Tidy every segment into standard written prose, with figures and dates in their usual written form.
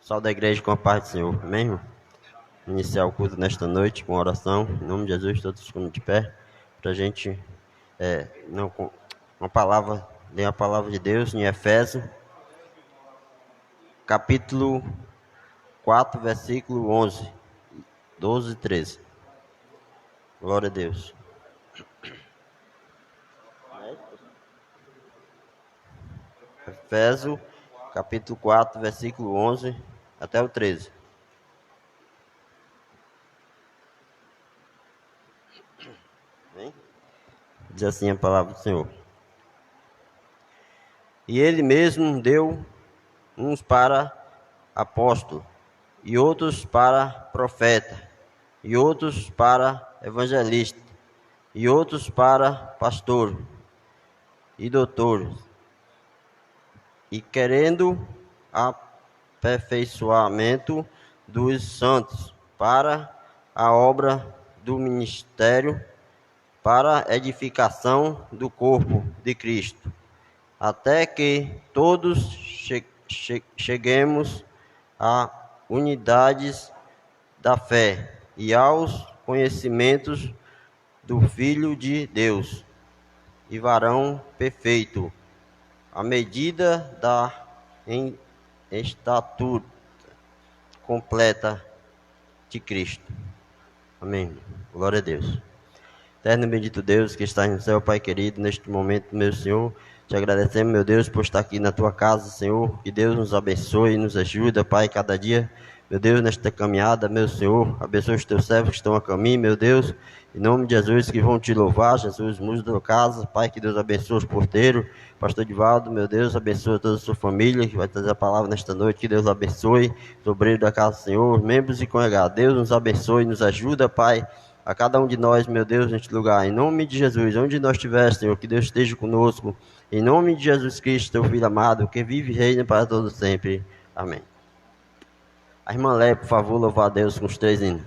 Pessoal da igreja, com a paz do Senhor, amém, irmão? Iniciar o culto nesta noite com oração, em nome de Jesus, todos ficando de pé, para a gente, com uma palavra, ler a palavra de Deus em Efésios, capítulo 4, versículo 11, 12 e 13. Glória a Deus. Efésios, capítulo 4, versículo 11 até o 13. Diz assim a palavra do Senhor. E ele mesmo deu uns para apóstolo, e outros para profeta, e outros para evangelista, e outros para pastor e doutor, e querendo aperfeiçoamento dos santos para a obra do ministério, para a edificação do corpo de Cristo, até que todos cheguemos à unidade da fé e aos conhecimentos do Filho de Deus, e varão perfeito, à medida da estatura completa de Cristo. Amém. Glória a Deus. Eterno e bendito Deus que está no céu, Pai querido, neste momento, meu Senhor, te agradecemos, meu Deus, por estar aqui na tua casa, Senhor. Que Deus nos abençoe e nos ajuda, Pai, cada dia. Meu Deus, nesta caminhada, meu Senhor, abençoe os teus servos que estão a caminho, meu Deus. Em nome de Jesus, que vão te louvar, Jesus, música da casa. Pai, que Deus abençoe os porteiros. Pastor Divaldo, meu Deus, abençoe toda a sua família, que vai trazer a palavra nesta noite. Que Deus abençoe os obreiros da casa do Senhor, membros e congregados. Deus nos abençoe e nos ajuda, Pai, a cada um de nós, meu Deus, neste lugar, em nome de Jesus, onde nós estivermos, Senhor, que Deus esteja conosco, em nome de Jesus Cristo, teu Filho amado, que vive e reina para todos sempre. Amém. A irmã Léia, por favor, louvar a Deus com os 3 hinos.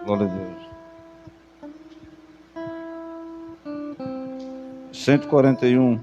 Glória a Deus. 141.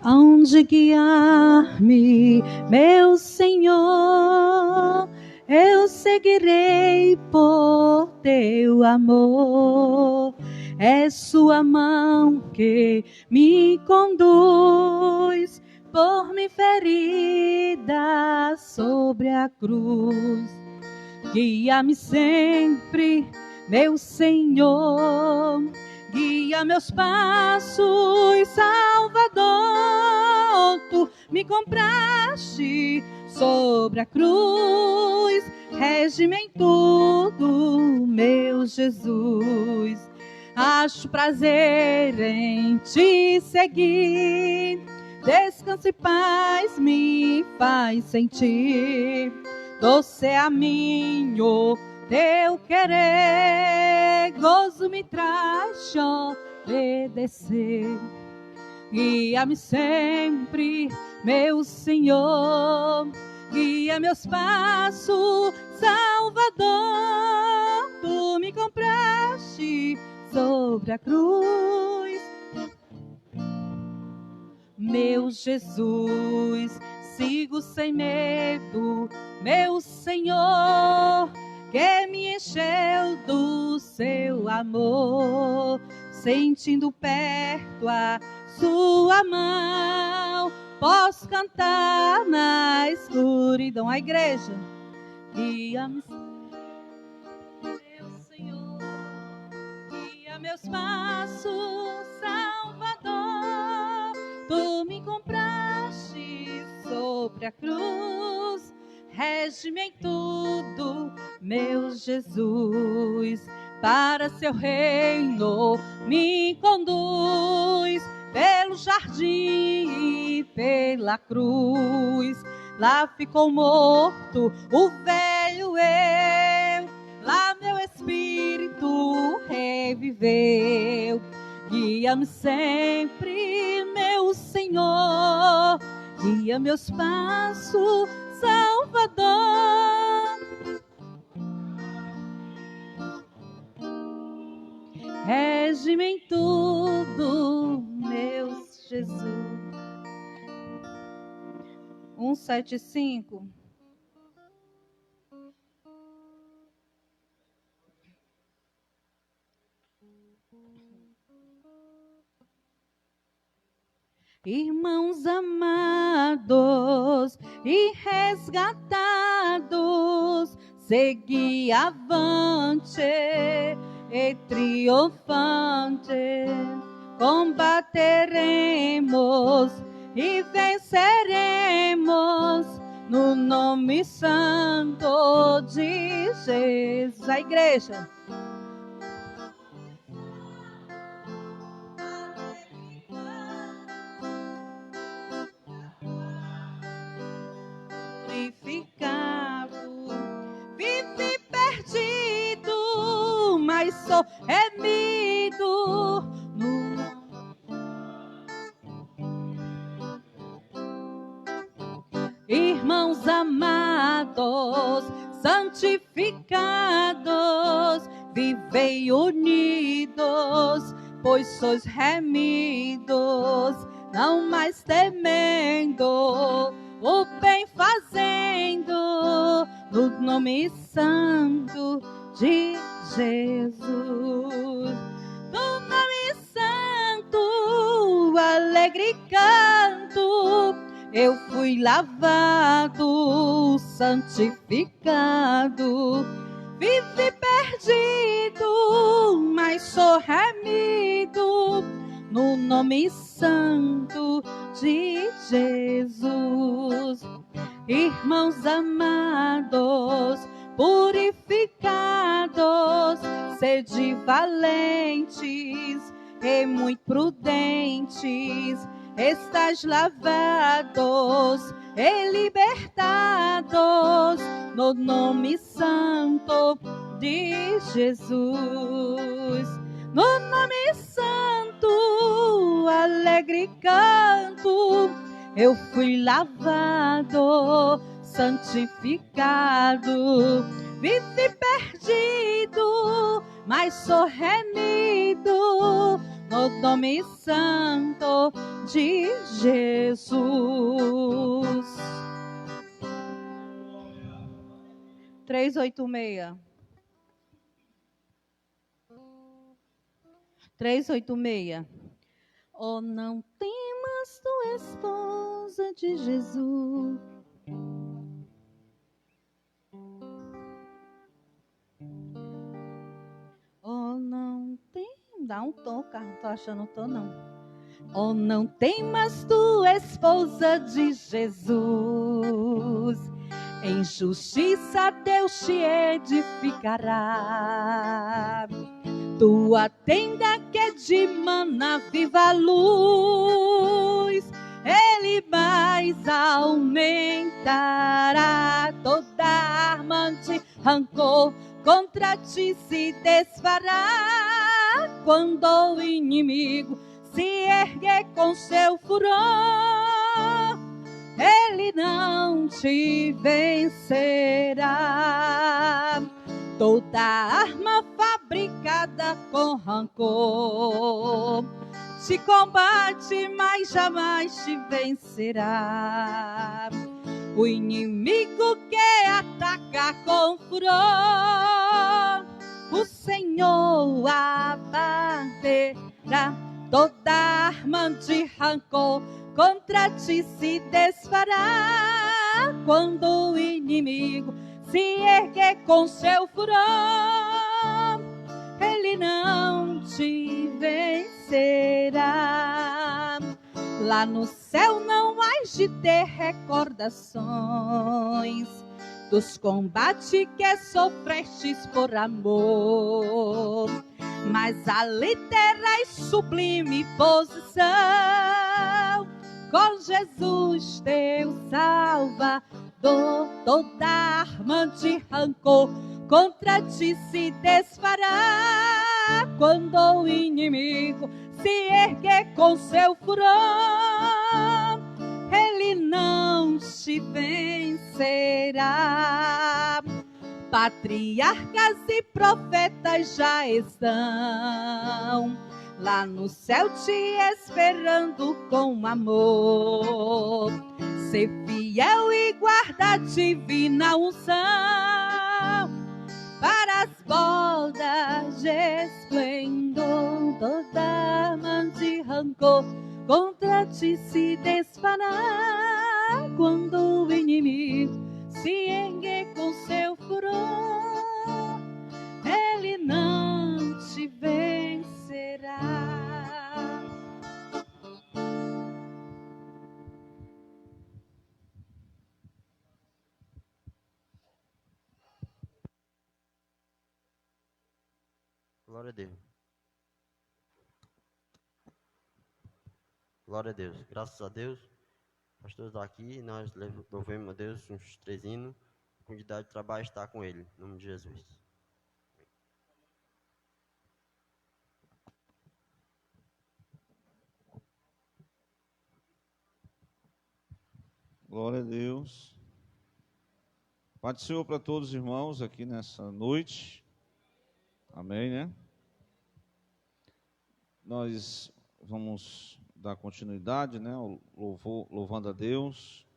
Aonde guiar-me, meu Senhor, eu seguirei por teu amor. É sua mão que me conduz por minha ferida sobre a cruz. Guia-me sempre, meu Senhor, guia meus passos, Salvador. Tu me compraste sobre a cruz, rege-me em tudo, meu Jesus. Acho prazer em te seguir, descanso e paz me faz sentir. Doce é a minha teu querer, gozo me traz obedecer. Guia-me sempre, meu Senhor, guia meus passos, Salvador. Tu me compraste sobre a cruz, meu Jesus. Sigo sem medo, meu Senhor, que me encheu do seu amor, sentindo perto a sua mão, posso cantar na escuridão. A igreja, guia-me, meu Senhor, guia meus passos, Salvador. Tu me compraste sobre a cruz, rege-me em tudo, meu Jesus. para seu reino me conduz, pelo jardim e pela cruz. Lá ficou morto o velho eu, lá meu espírito reviveu. Guia-me sempre, meu Senhor, guia meus passos, Salvador. Rege-me em tudo, meu Jesus. 175. Irmãos amados e resgatados, segui avante e triunfante, combateremos e venceremos no nome santo de Jesus. A igreja. Vive perdido, mas sou remido no... Irmãos amados, santificados, vivei unidos, pois sois remidos, não mais temendo, o bem fazendo, no nome santo de Jesus. No nome santo, alegre canto, eu fui lavado, santificado, vive perdido, mas sou remido, no nome santo de Jesus. Irmãos amados, purificados, sede valentes e muito prudentes, estais lavados e libertados, no nome santo de Jesus. No nome santo, alegre canto, eu fui lavado, santificado, vive perdido, mas sou remido, no nome santo de Jesus. 386. 386. Oh, não temas, tu esposa de Jesus. Oh, não tem... Dá um tom, cara. Não tô achando o tom, não. Oh, não temas, tu esposa de Jesus. Em justiça Deus te edificará. Tua tenda que é de mana viva luz, Ele mais aumentará. Toda arma de rancor contra ti se desfará. Quando o inimigo se erguer com seu furor, ele não te vencerá. Toda arma fabricada com rancor te combate, mas jamais te vencerá. O inimigo quer atacar com furor, o Senhor abaterá. Toda arma de rancor contra ti se desfará. Quando o inimigo se erguer com seu furor, ele não te vencerá. Lá no céu não hás de ter recordações dos combates que sofrestes por amor. Mas ali terás sublime posição, com Jesus teu Salvador. Toda arma de rancor contra ti se desfará, quando o inimigo se erguer com seu furor. Ele não te vencerá. Patriarcas e profetas já estão lá no céu te esperando com amor. Ser fiel e guarda a divina unção, para as bodas de esplendor. Toda arma de rancor contra ti se desfará, quando o inimigo se erguer com seu furor. Ele não te vencerá. Glória a Deus. Glória a Deus. Graças a Deus. Pastor está aqui, nós louvemos a Deus uns 3 hinos. A comunidade de trabalho está com ele, em nome de Jesus. Glória a Deus. Paz do Senhor para todos os irmãos aqui nessa noite. Amém, né? Nós vamos dar continuidade, né? Louvando a Deus.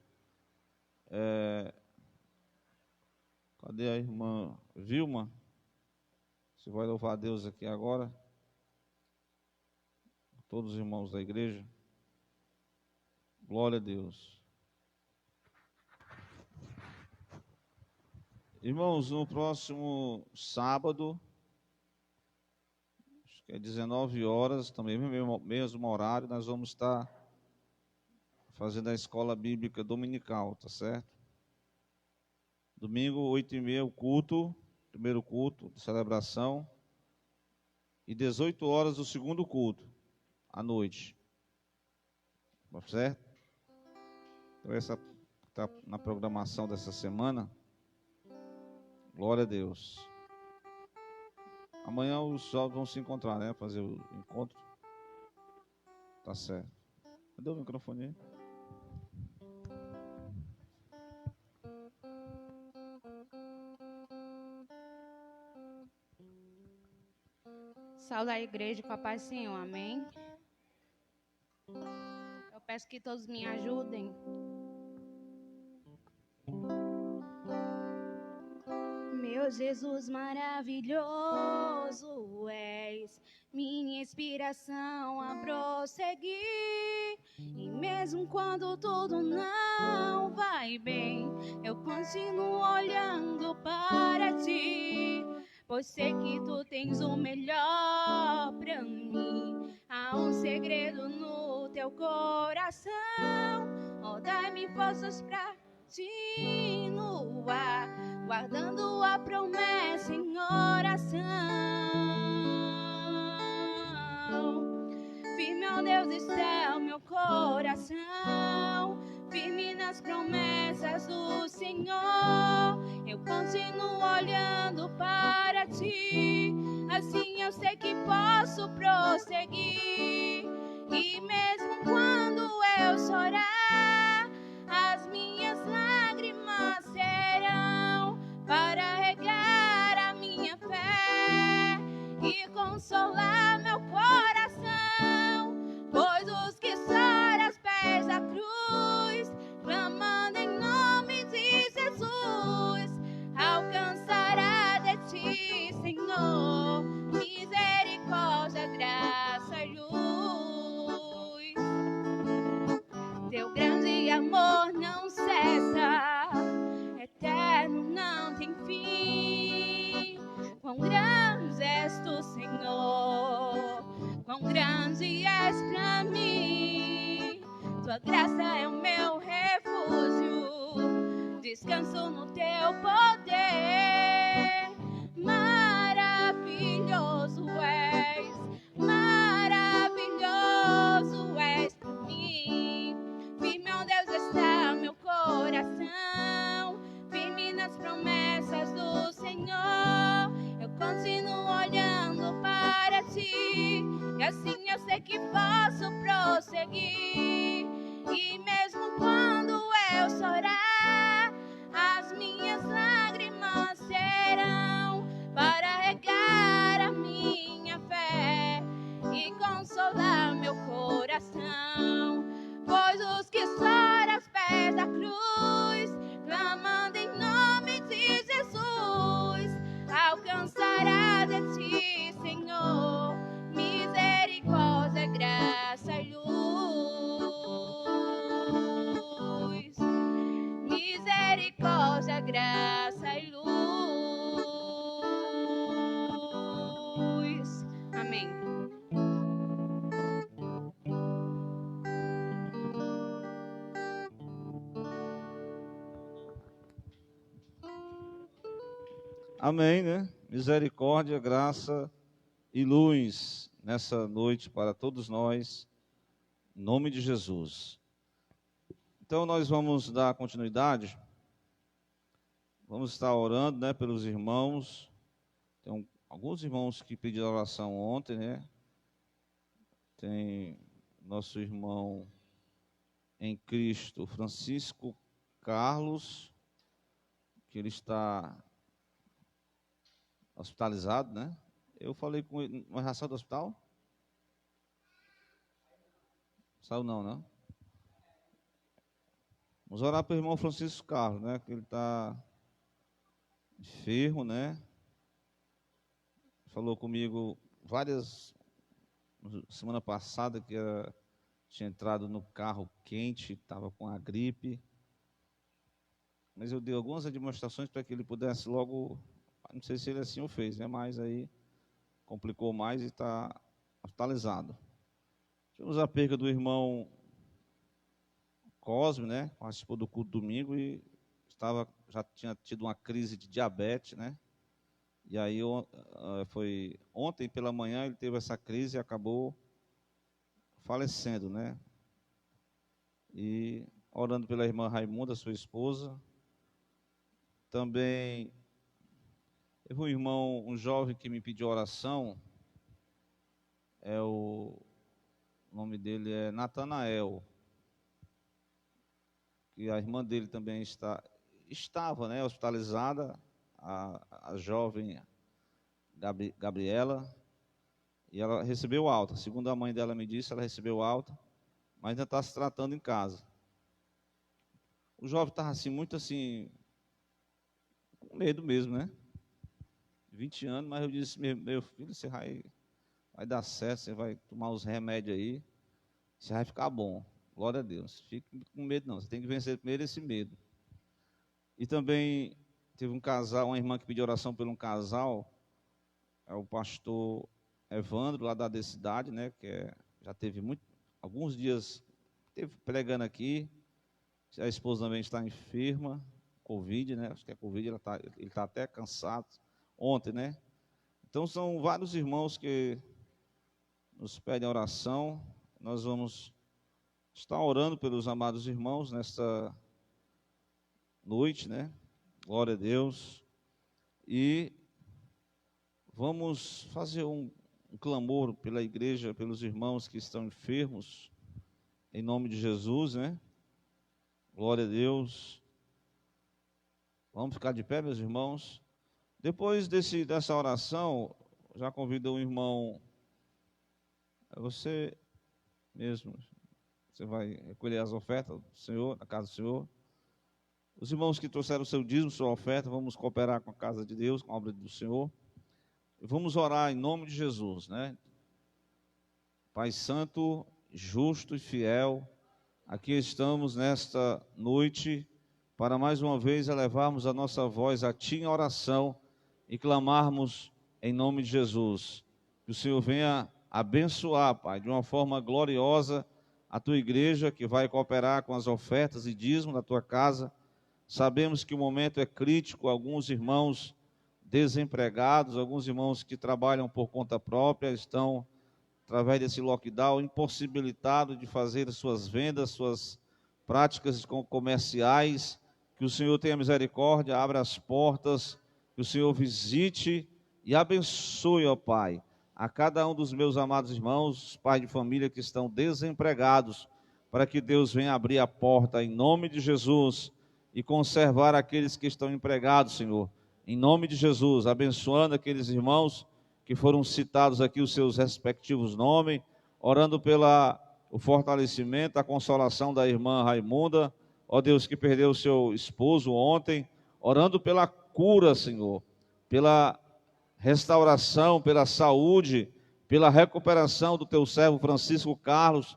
Cadê a irmã Vilma? Você vai louvar a Deus aqui agora? Todos os irmãos da igreja. Glória a Deus. Irmãos, no próximo sábado, acho que é 19 horas, também mesmo horário, nós vamos estar fazendo a escola bíblica dominical, tá certo? Domingo, 8h30, o culto, primeiro culto de celebração, e 18 horas o segundo culto, à noite. Tá certo? Então, essa está na programação dessa semana. Glória a Deus. Amanhã os jovens vão se encontrar, né? Fazer o encontro. Tá certo. Cadê o microfone aí? Saúde a igreja com a paz do Senhor, amém? Eu peço que todos me ajudem. Meu Jesus maravilhoso, és minha inspiração a prosseguir. E mesmo quando tudo não vai bem, eu continuo olhando para ti, pois sei que tu tens o melhor pra mim. Há um segredo no teu coração, oh, dai-me forças pra continuar, guardando a promessa em oração. Firme, ó Deus, está o meu coração, firme nas promessas do Senhor. Eu continuo olhando para ti, assim eu sei que posso prosseguir. E mesmo quando eu chorar, as minhas lágrimas serão para regar a minha fé e consolar meu coração. Pois os que choram aos pés da cruz, clamando em nome de Jesus, alcançará de ti, Senhor, misericórdia, graça e luz. Teu grande amor não cessa, eterno, não tem fim. Quão grande és tu, Senhor, quão grande és pra mim. Tua graça é o meu refúgio, descanso no teu teu poder. Maravilhoso és, maravilhoso és pra mim. Firme, ó Deus, está meu coração, firme nas promessas do Senhor. Eu continuo olhando para ti, e assim eu sei que posso prosseguir. E mesmo quando eu chorar, as minhas lágrimas serão para regar a minha fé e consolar meu coração. Pois os que choram aos pés da cruz, clamando em nome de Jesus, alcançará de ti, Senhor, misericórdia, graça e luz. Misericórdia, graça e luz. Amém. Amém, né? Misericórdia, graça e luz nessa noite para todos nós, em nome de Jesus. Então nós vamos dar continuidade, vamos estar orando, né, pelos irmãos. Tem alguns irmãos que pediram oração ontem, né? Tem nosso irmão em Cristo, Francisco Carlos, que ele está hospitalizado, né? Eu falei com ele, uma ração do hospital? Saiu não, né? Vamos orar para o irmão Francisco Carlos, né? Que ele está enfermo, né? Falou comigo semana passada que tinha entrado no carro quente, estava com a gripe. Mas eu dei algumas demonstrações para que ele pudesse logo, não sei se ele assim o fez, né? Mas aí complicou mais e está hospitalizado. Tivemos a perda do irmão Cosme, né? Participou do culto domingo e já tinha tido uma crise de diabetes, né? E aí foi ontem pela manhã ele teve essa crise e acabou falecendo, né? E orando pela irmã Raimunda, sua esposa. Também teve um irmão, um jovem que me pediu oração. O nome dele é Natanael. E a irmã dele também estava, né, hospitalizada, a jovem Gabriela, e ela recebeu alta. Segundo a mãe dela me disse, ela recebeu alta, mas ainda está se tratando em casa. O jovem estava assim, muito assim, com medo mesmo, né? 20 anos, mas eu disse, meu filho, você vai dar certo, você vai tomar os remédios aí, você vai ficar bom. Glória a Deus. Fique com medo não, você tem que vencer primeiro esse medo. E também teve um casal, uma irmã que pediu oração por um casal, é o pastor Evandro, lá da cidade, né, que já teve alguns dias pregando aqui. A esposa também está enferma, Covid, né, acho que é Covid, ele está até cansado, ontem, né. Então são vários irmãos que nos pedem oração. Nós vamos estar orando pelos amados irmãos nesta noite, né? Glória a Deus. E vamos fazer um clamor pela igreja, pelos irmãos que estão enfermos, em nome de Jesus, né? Glória a Deus. Vamos ficar de pé, meus irmãos. Depois dessa oração, já convido um irmão, você mesmo, você vai recolher as ofertas do Senhor, na casa do Senhor. Os irmãos que trouxeram o seu dízimo, sua oferta, vamos cooperar com a casa de Deus, com a obra do Senhor. E vamos orar em nome de Jesus, né? Pai Santo, justo e fiel, aqui estamos nesta noite para mais uma vez elevarmos a nossa voz a Ti em oração e clamarmos em nome de Jesus. Que o Senhor venha abençoar, Pai, de uma forma gloriosa a Tua igreja que vai cooperar com as ofertas e dízimo da Tua casa. Sabemos que o momento é crítico, alguns irmãos desempregados, alguns irmãos que trabalham por conta própria estão, através desse lockdown, impossibilitados de fazer suas vendas, suas práticas comerciais. Que o Senhor tenha misericórdia, abra as portas, que o Senhor visite e abençoe, ó Pai, a cada um dos meus amados irmãos, pais de família que estão desempregados, para que Deus venha abrir a porta em nome de Jesus e conservar aqueles que estão empregados, Senhor, em nome de Jesus, abençoando aqueles irmãos que foram citados aqui, os seus respectivos nomes, orando pelo fortalecimento, a consolação da irmã Raimunda, ó Deus, que perdeu o seu esposo ontem, orando pela cura, Senhor, pela restauração, pela saúde, pela recuperação do teu servo Francisco Carlos,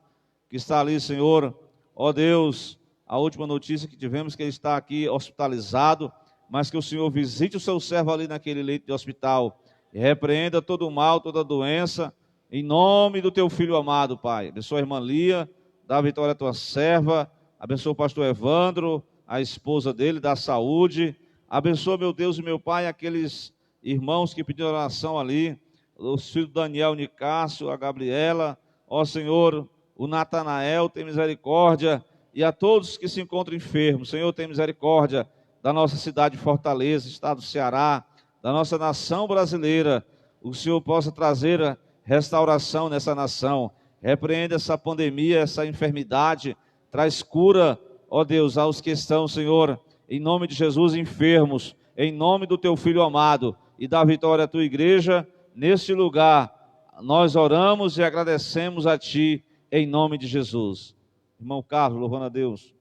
que está ali, Senhor, ó Deus, a última notícia que tivemos que ele está aqui hospitalizado, mas que o Senhor visite o seu servo ali naquele leito de hospital, e repreenda todo o mal, toda a doença, em nome do teu filho amado, Pai. Abençoa a irmã Lia, dá vitória à tua serva, abençoa o pastor Evandro, a esposa dele, dá saúde, abençoa, meu Deus e meu Pai, aqueles irmãos que pediram oração ali, os filhos do Daniel Nicásio, a Gabriela, ó Senhor, o Natanael, tem misericórdia, e a todos que se encontram enfermos, Senhor, tem misericórdia da nossa cidade de Fortaleza, estado do Ceará, da nossa nação brasileira, o Senhor possa trazer restauração nessa nação, repreenda essa pandemia, essa enfermidade, traz cura, ó Deus, aos que estão, Senhor, em nome de Jesus, enfermos, em nome do teu Filho amado, e dá vitória à tua igreja, neste lugar, nós oramos e agradecemos a ti, em nome de Jesus. Irmão Carlos, louvando a Deus.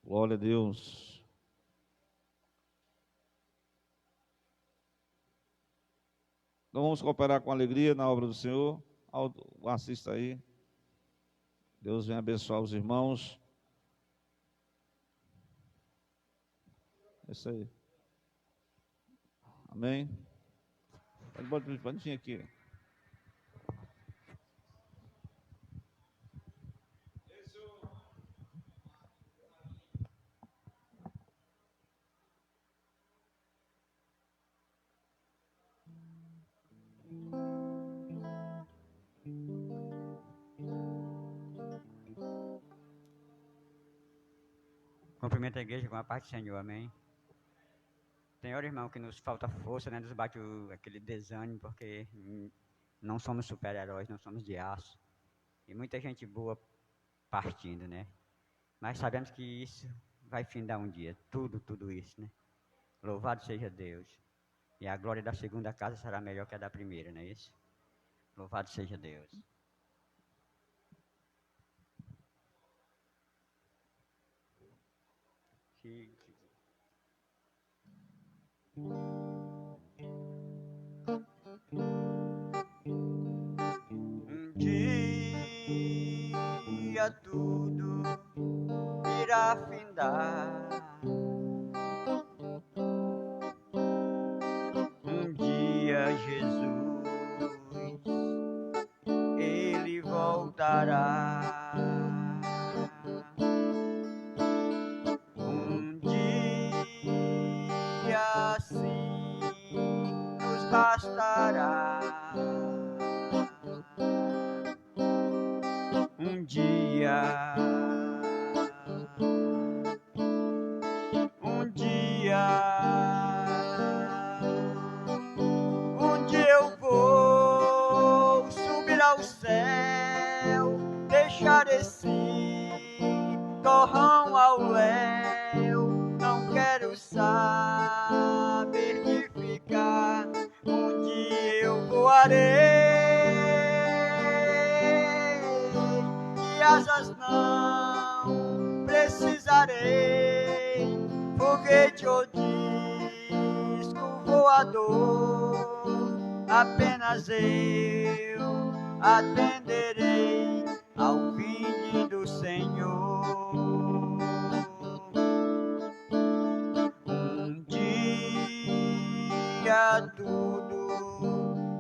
Glória a Deus. Então vamos cooperar com alegria na obra do Senhor. Assista aí. Deus venha abençoar os irmãos. É isso aí. Amém. Pode vir aqui. Cumprimento a igreja com a paz do Senhor, amém. Tem hora, irmão, que nos falta força, né? Nos bate aquele desânimo, porque não somos super-heróis, não somos de aço. E muita gente boa partindo, né? Mas sabemos que isso vai findar um dia, tudo isso, né? Louvado seja Deus. E a glória da segunda casa será melhor que a da primeira, não é isso? Louvado seja Deus. Um dia tudo irá findar. Um dia Jesus, ele voltará. Assim nos bastará. Um dia eu vou subir ao céu, deixar esse torrão ao léu. Não quero saber de ficar, um dia eu voarei e asas não precisarei, foguete ou disco voador, apenas eu atenderei ao vinde do Senhor. Tudo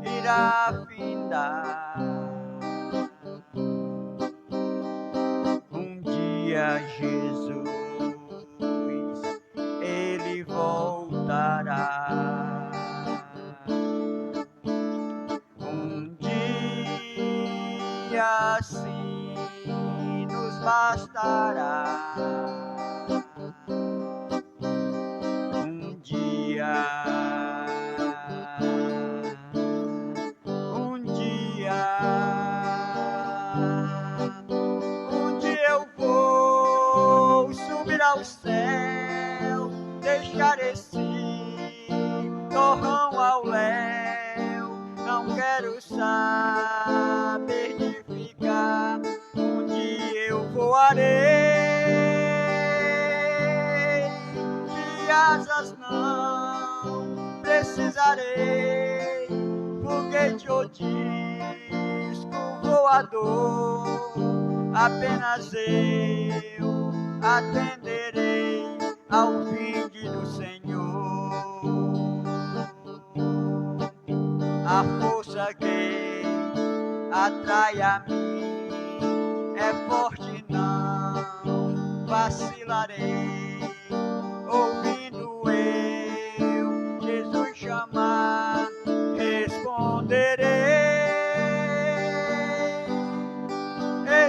irá findar. Um dia Jesus, ele voltará. Um dia assim nos bastará. Um dia eu vou subir ao céu, deixar esse torrão ao léu. Não quero saber de ficar, um dia eu voarei. De asas não precisarei, foguete ou disco voador, apenas eu atenderei ao vinde do Senhor. A força que atrai a mim é forte, não vacilarei. Ouvindo eu Jesus chamar, responderei.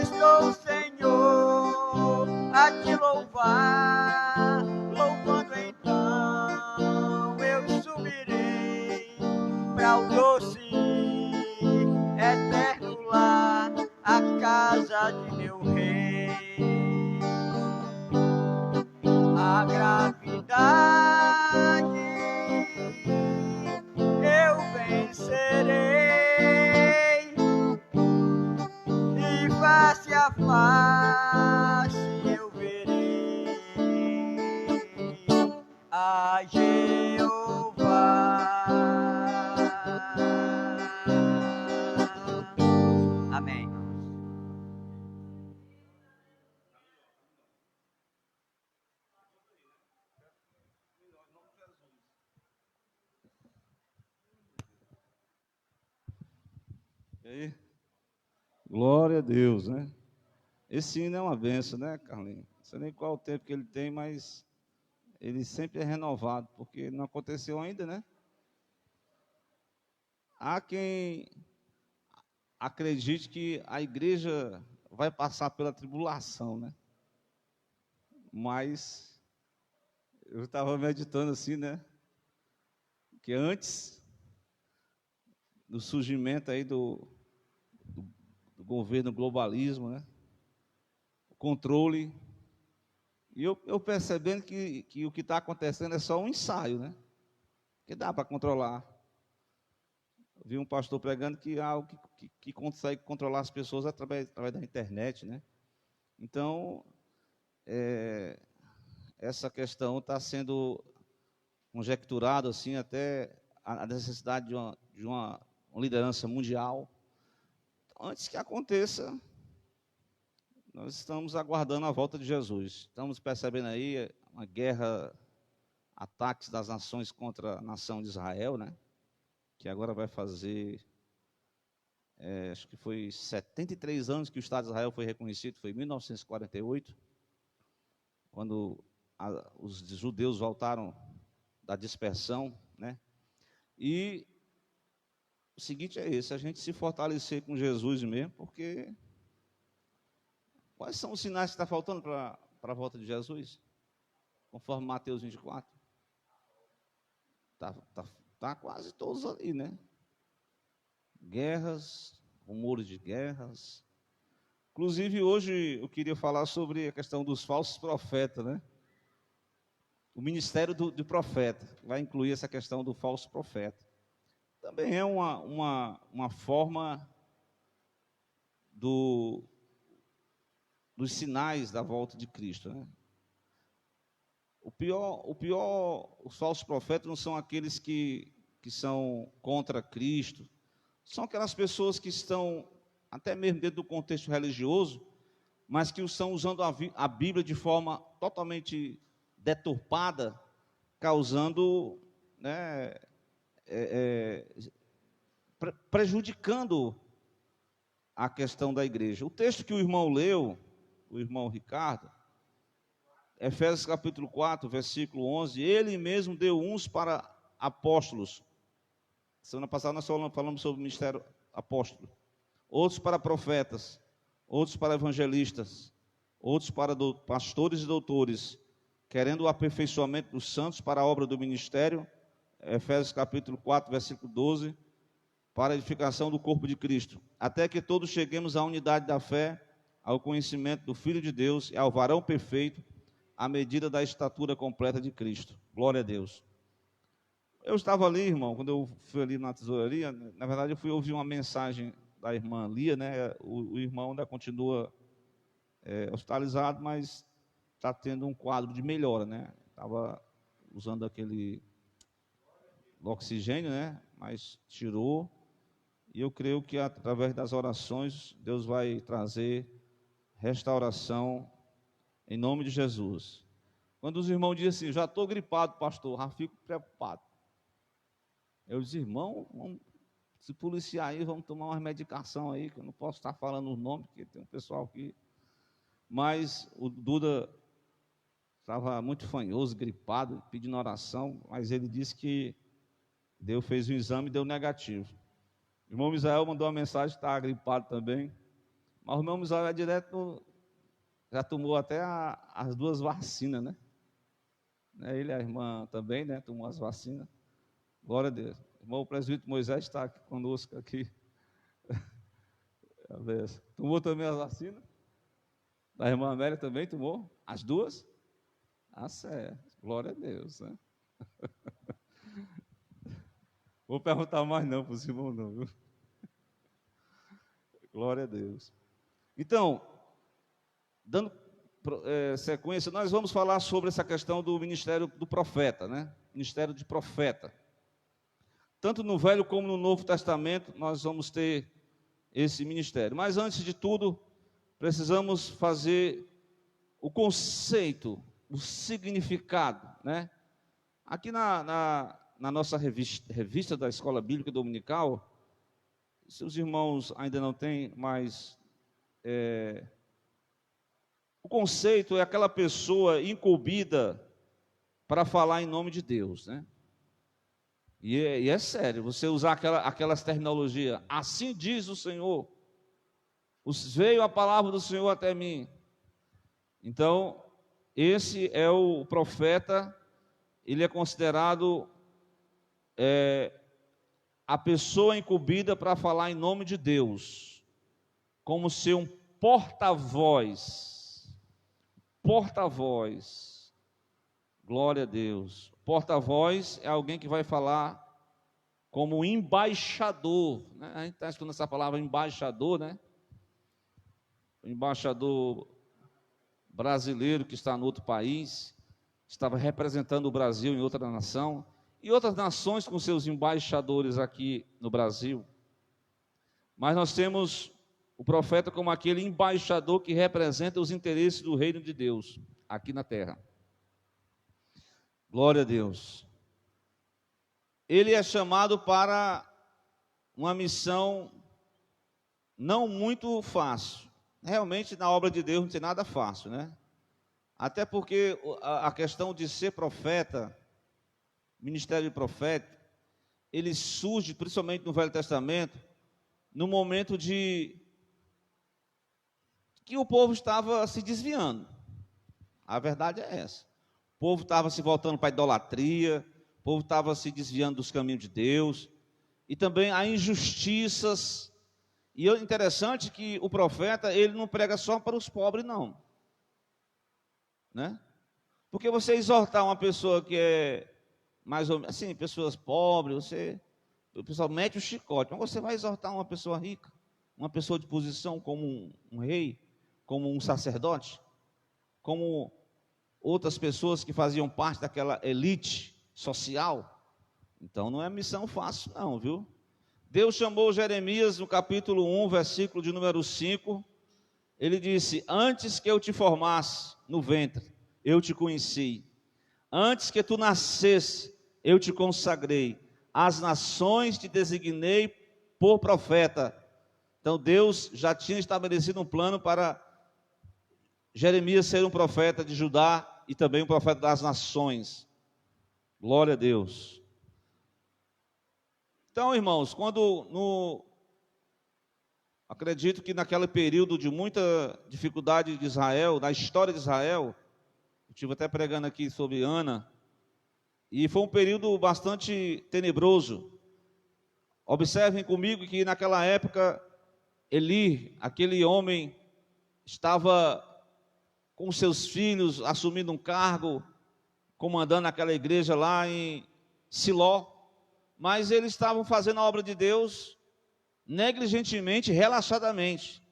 Estou, Senhor, a te louvar, louvando então eu subirei para o doce eterno lar, a casa de meu rei. A gravidade eu vencerei, e face a face eu verei a Jeová. Amém. E aí? Glória a Deus, né? Esse hino é uma benção, né, Carlinhos? Não sei nem qual o tempo que ele tem, mas ele sempre é renovado, porque não aconteceu ainda, né? Há quem acredite que a igreja vai passar pela tribulação, né? Mas eu estava meditando assim, né? Que antes do surgimento aí do governo globalismo, né? O controle. E eu percebendo que o que está acontecendo é só um ensaio, né? Que dá para controlar. Eu vi um pastor pregando que há algo que consegue controlar as pessoas através da internet, né? Então, essa questão está sendo conjecturada assim, até a necessidade de uma liderança mundial. Então, antes que aconteça, nós estamos aguardando a volta de Jesus. Estamos percebendo aí uma guerra, ataques das nações contra a nação de Israel, né? Que agora vai fazer, acho que foi 73 anos que o Estado de Israel foi reconhecido, foi em 1948, quando os judeus voltaram da dispersão, né? E o seguinte é esse, a gente se fortalecer com Jesus mesmo, porque quais são os sinais que está faltando para a volta de Jesus? Conforme Mateus 24. Tá quase todos ali, né? Guerras, rumores de guerras. Inclusive, hoje eu queria falar sobre a questão dos falsos profetas, né? O ministério do profeta vai incluir essa questão do falso profeta. Também é uma forma dos sinais da volta de Cristo, né? O pior, os falsos profetas não são aqueles que são contra Cristo, são aquelas pessoas que estão, até mesmo dentro do contexto religioso, mas que estão usando a Bíblia de forma totalmente deturpada, causando, né, prejudicando a questão da igreja. O texto que o irmão leu, o irmão Ricardo, Efésios capítulo 4, versículo 11, ele mesmo deu uns para apóstolos. Semana passada nós falamos sobre o ministério apóstolo. Outros para profetas, outros para evangelistas, outros para pastores e doutores, querendo o aperfeiçoamento dos santos para a obra do ministério. Efésios capítulo 4, versículo 12, para a edificação do corpo de Cristo, até que todos cheguemos à unidade da fé, ao conhecimento do Filho de Deus e ao varão perfeito, à medida da estatura completa de Cristo. Glória a Deus. Eu estava ali, irmão, quando eu fui ali na tesouraria, na verdade eu fui ouvir uma mensagem da irmã Lia, né? O irmão ainda continua hospitalizado, mas está tendo um quadro de melhora, né? Estava usando aquele oxigênio, né? Mas tirou. E eu creio que através das orações, Deus vai trazer restauração em nome de Jesus. Quando os irmãos dizem assim, já estou gripado, pastor, já fico preocupado. Eu disse, irmão, vamos se policiar aí, vamos tomar uma medicação aí, que eu não posso estar falando os nomes, porque tem um pessoal aqui. Mas o Duda estava muito fanhoso, gripado, pedindo oração, mas ele disse que Deus fez um exame e deu negativo. O irmão Misael mandou uma mensagem, está gripado também, mas o irmão Misael é direto, já tomou até as 2 vacinas, né? Ele e a irmã também, né? Tomou as vacinas. Glória a Deus. O irmão presbítero Moisés está aqui conosco aqui. Tomou também as vacinas? A irmã Amélia também tomou? As 2? Ah, certo. Glória a Deus, né? Vou perguntar mais não para os irmãos não, viu? Glória a Deus. Então, dando sequência, nós vamos falar sobre essa questão do ministério do profeta, né? Ministério de profeta. Tanto no Velho como no Novo Testamento, nós vamos ter esse ministério. Mas antes de tudo, precisamos fazer o conceito, o significado, né? Aqui na nossa revista da Escola Bíblica Dominical, se os irmãos ainda não têm, mas o conceito é aquela pessoa incumbida para falar em nome de Deus, né? E é sério, você usar aquelas terminologias, assim diz o Senhor, veio a palavra do Senhor até mim. Então, esse é o profeta, ele é considerado a pessoa incumbida para falar em nome de Deus, como ser um porta-voz, glória a Deus. Porta-voz é alguém que vai falar como embaixador, né? A gente está estudando essa palavra embaixador, né? O embaixador brasileiro que está no outro país, estava representando o Brasil em outra nação, e outras nações com seus embaixadores aqui no Brasil. Mas nós temos o profeta como aquele embaixador que representa os interesses do reino de Deus aqui na terra. Glória a Deus. Ele é chamado para uma missão não muito fácil. Realmente, na obra de Deus não tem nada fácil, né? Até porque a questão de ser profeta, ministério profético, ele surge, principalmente no Velho Testamento, no momento que o povo estava se desviando. A verdade é essa. O povo estava se voltando para a idolatria, o povo estava se desviando dos caminhos de Deus, e também há injustiças. E é interessante que o profeta, ele não prega só para os pobres, não. Né? Porque você exortar uma pessoa que é mais ou menos, assim, pessoas pobres, o pessoal mete o chicote, mas você vai exortar uma pessoa rica, uma pessoa de posição como um rei, como um sacerdote, como outras pessoas que faziam parte daquela elite social. Então não é missão fácil não, viu? Deus chamou Jeremias no capítulo 1, versículo de número 5, ele disse, antes que eu te formasse no ventre, eu te conheci, antes que tu nascesse, eu te consagrei, as nações te designei por profeta. Então Deus já tinha estabelecido um plano para Jeremias ser um profeta de Judá e também um profeta das nações. Glória a Deus. Então, irmãos, acredito que naquele período de muita dificuldade de Israel, na história de Israel, eu estive até pregando aqui sobre Ana, e foi um período bastante tenebroso. Observem comigo que naquela época, Eli, aquele homem, estava com seus filhos, assumindo um cargo, comandando aquela igreja lá em Siló, mas eles estavam fazendo a obra de Deus negligentemente, relaxadamente,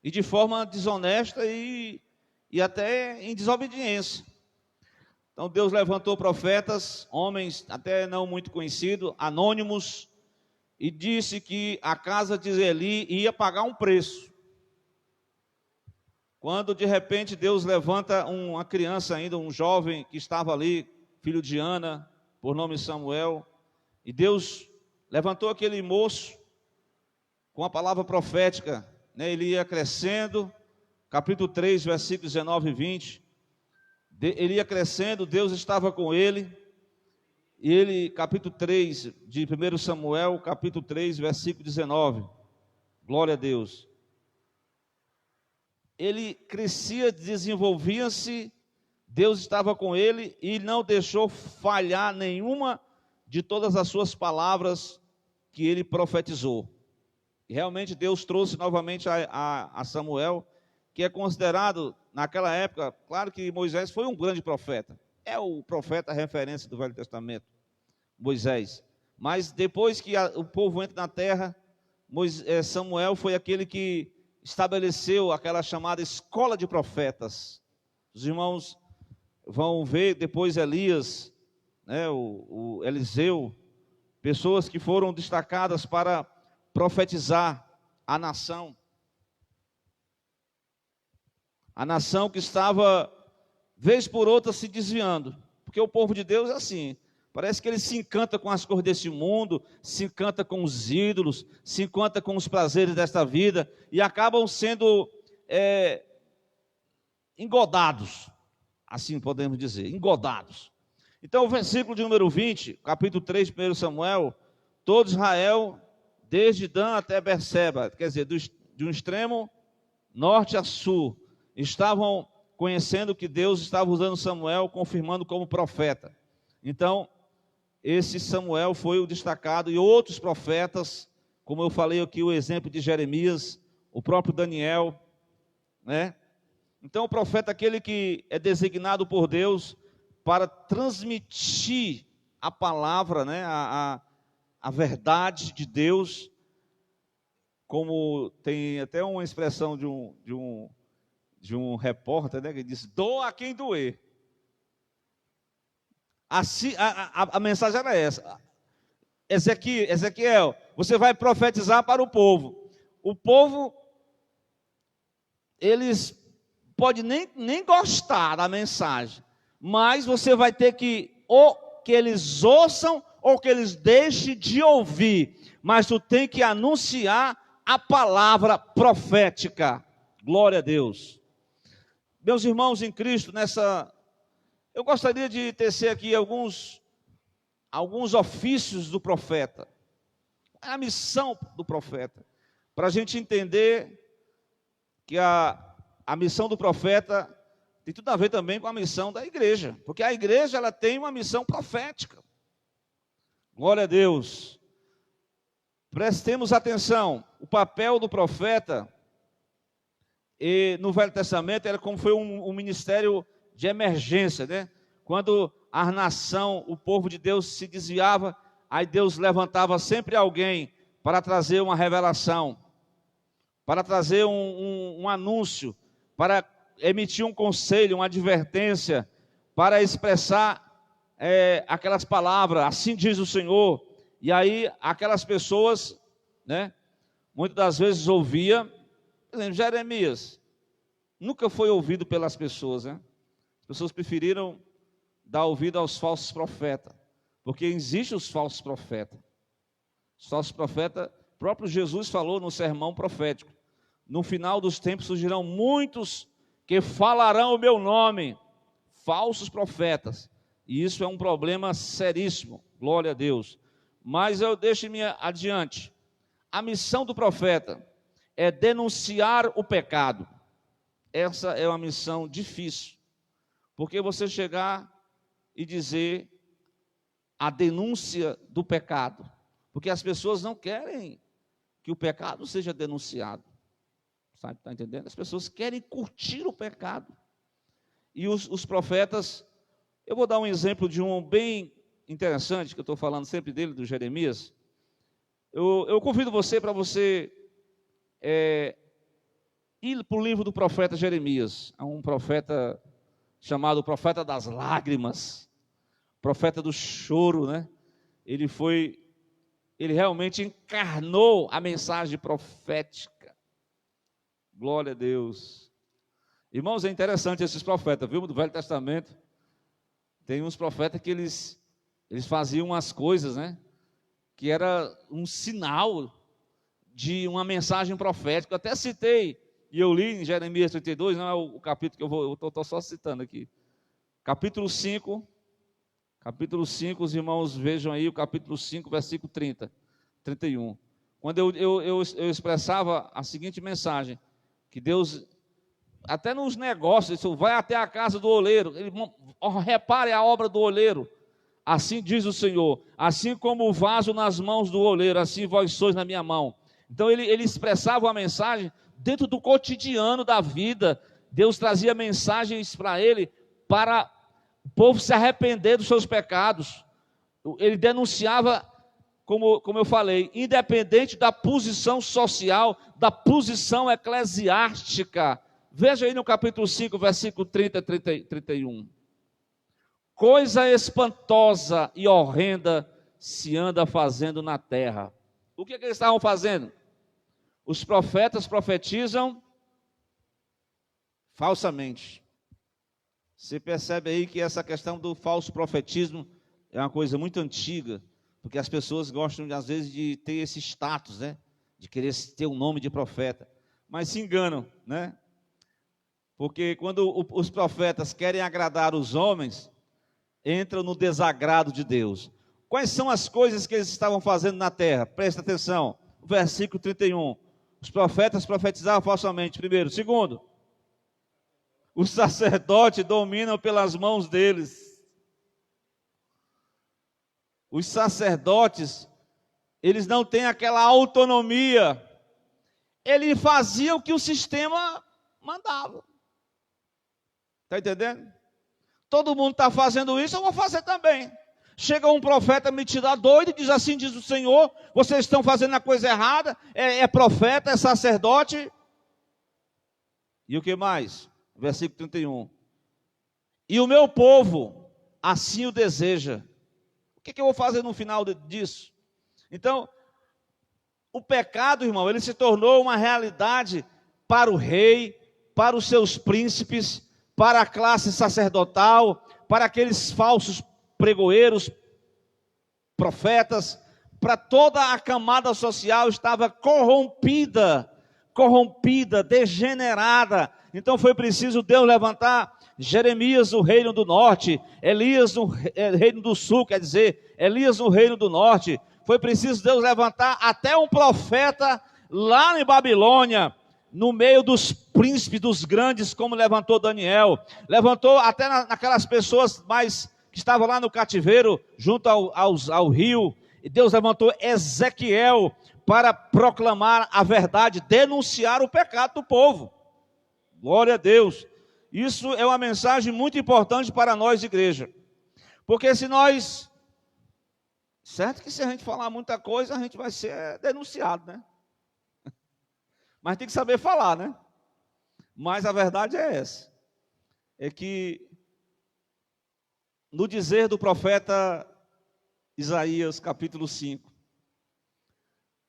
e de forma desonesta e até em desobediência. Então Deus levantou profetas, homens até não muito conhecidos, anônimos, e disse que a casa de Eli ia pagar um preço. Quando de repente Deus levanta uma criança ainda, um jovem que estava ali, filho de Ana, por nome Samuel, e Deus levantou aquele moço com a palavra profética, né? Ele ia crescendo, capítulo 3, versículos 19 e 20, ele ia crescendo, Deus estava com ele, e ele, capítulo 3 de 1 Samuel, capítulo 3, versículo 19, glória a Deus. Ele crescia, desenvolvia-se, Deus estava com ele e não deixou falhar nenhuma de todas as suas palavras que ele profetizou. E realmente Deus trouxe novamente a Samuel, que é considerado, naquela época, claro que Moisés foi um grande profeta, é o profeta referência do Velho Testamento, Moisés. Mas depois que o povo entra na terra, Samuel foi aquele que estabeleceu aquela chamada escola de profetas. Os irmãos vão ver depois Elias, né, o Eliseu, pessoas que foram destacadas para profetizar a nação que estava, vez por outra, se desviando, porque o povo de Deus é assim, parece que ele se encanta com as coisas desse mundo, se encanta com os ídolos, se encanta com os prazeres desta vida, e acabam sendo engodados, assim podemos dizer, engodados. Então o versículo de número 20, capítulo 3 de 1 Samuel, todo Israel, desde Dan até Berseba, quer dizer, de um extremo norte a sul, estavam conhecendo que Deus estava usando Samuel, confirmando como profeta. Então, esse Samuel foi o destacado, e outros profetas, como eu falei aqui, o exemplo de Jeremias, o próprio Daniel, né? Então, o profeta é aquele que é designado por Deus para transmitir a palavra, né? A verdade de Deus, como tem até uma expressão de um repórter, né, que diz, doa a quem doer. Assim, a mensagem era essa. Ezequiel, você vai profetizar para o povo. O povo, eles podem nem gostar da mensagem, mas você vai ter que, ou que eles ouçam, ou que eles deixem de ouvir, mas tu tem que anunciar a palavra profética. Glória a Deus. Meus irmãos em Cristo, eu gostaria de tecer aqui alguns ofícios do profeta, a missão do profeta, para a gente entender que a missão do profeta tem tudo a ver também com a missão da igreja, porque a igreja ela tem uma missão profética. Glória a Deus. Prestemos atenção, o papel do profeta no Velho Testamento era como foi um ministério de emergência, né? Quando a nação, o povo de Deus se desviava, aí Deus levantava sempre alguém para trazer uma revelação, para trazer um anúncio, para emitir um conselho, uma advertência, para expressar aquelas palavras, assim diz o Senhor. E aí aquelas pessoas, né, muitas das vezes ouvia, por exemplo, Jeremias, nunca foi ouvido pelas pessoas, né? As pessoas preferiram dar ouvido aos falsos profetas, porque existem os falsos profetas. Os falsos profetas, o próprio Jesus falou no sermão profético, no final dos tempos surgirão muitos que falarão o meu nome, falsos profetas. E isso é um problema seríssimo, glória a Deus. Mas deixe-me adiante. A missão do profeta é denunciar o pecado. Essa é uma missão difícil, porque você chegar e dizer a denúncia do pecado, porque as pessoas não querem que o pecado seja denunciado, sabe, está entendendo? As pessoas querem curtir o pecado, e os profetas, eu vou dar um exemplo de um bem interessante, que eu estou falando sempre dele, do Jeremias. Eu convido você para você ir para o livro do profeta Jeremias. Há um profeta chamado profeta das lágrimas, profeta do choro, né? Ele realmente encarnou a mensagem profética. Glória a Deus. Irmãos, é interessante esses profetas, viu? Do Velho Testamento. Tem uns profetas que eles faziam umas coisas, né? Que era um sinal de uma mensagem profética. Eu até citei, e eu li em Jeremias 32, não é o capítulo que eu estou só citando aqui. Capítulo 5, os irmãos vejam aí o capítulo 5, versículo 30, 31. Quando eu expressava a seguinte mensagem, que Deus, até nos negócios, vai até a casa do oleiro, repare a obra do oleiro. Assim diz o Senhor, assim como o vaso nas mãos do oleiro, assim vós sois na minha mão. Então ele expressava uma mensagem dentro do cotidiano da vida. Deus trazia mensagens para ele, para o povo se arrepender dos seus pecados. Ele denunciava, como eu falei, independente da posição social, da posição eclesiástica. Veja aí no capítulo 5, versículo 30, 31. Coisa espantosa e horrenda se anda fazendo na terra. O que eles estavam fazendo? Os profetas profetizam falsamente. Você percebe aí que essa questão do falso profetismo é uma coisa muito antiga, porque as pessoas gostam, às vezes, de ter esse status, né? De querer ter um nome de profeta. Mas se enganam, né? Porque quando os profetas querem agradar os homens, entram no desagrado de Deus. Quais são as coisas que eles estavam fazendo na terra? Presta atenção, versículo 31. Os profetas profetizavam falsamente, primeiro. Segundo, os sacerdotes dominam pelas mãos deles. Os sacerdotes, eles não têm aquela autonomia. Eles faziam o que o sistema mandava. Está entendendo? Todo mundo está fazendo isso, eu vou fazer também. Chega um profeta metido a doido e diz assim, diz o Senhor, vocês estão fazendo a coisa errada, é profeta, é sacerdote. E o que mais? Versículo 31. E o meu povo assim o deseja. O que eu vou fazer no final disso? Então, o pecado, irmão, ele se tornou uma realidade para o rei, para os seus príncipes, para a classe sacerdotal, para aqueles falsos pregoeiros, profetas, para toda a camada social estava corrompida, degenerada. Então foi preciso Deus levantar Jeremias no reino do norte, Elias no reino do sul, quer dizer, Elias no reino do norte. Foi preciso Deus levantar até um profeta lá em Babilônia, no meio dos príncipes, dos grandes, como levantou Daniel, levantou até naquelas pessoas mais que estavam lá no cativeiro, junto ao rio, e Deus levantou Ezequiel para proclamar a verdade, denunciar o pecado do povo. Glória a Deus. Isso é uma mensagem muito importante para nós, igreja, porque certo que se a gente falar muita coisa, a gente vai ser denunciado, né? Mas tem que saber falar, né? Mas a verdade é essa. É que no dizer do profeta Isaías, capítulo 5,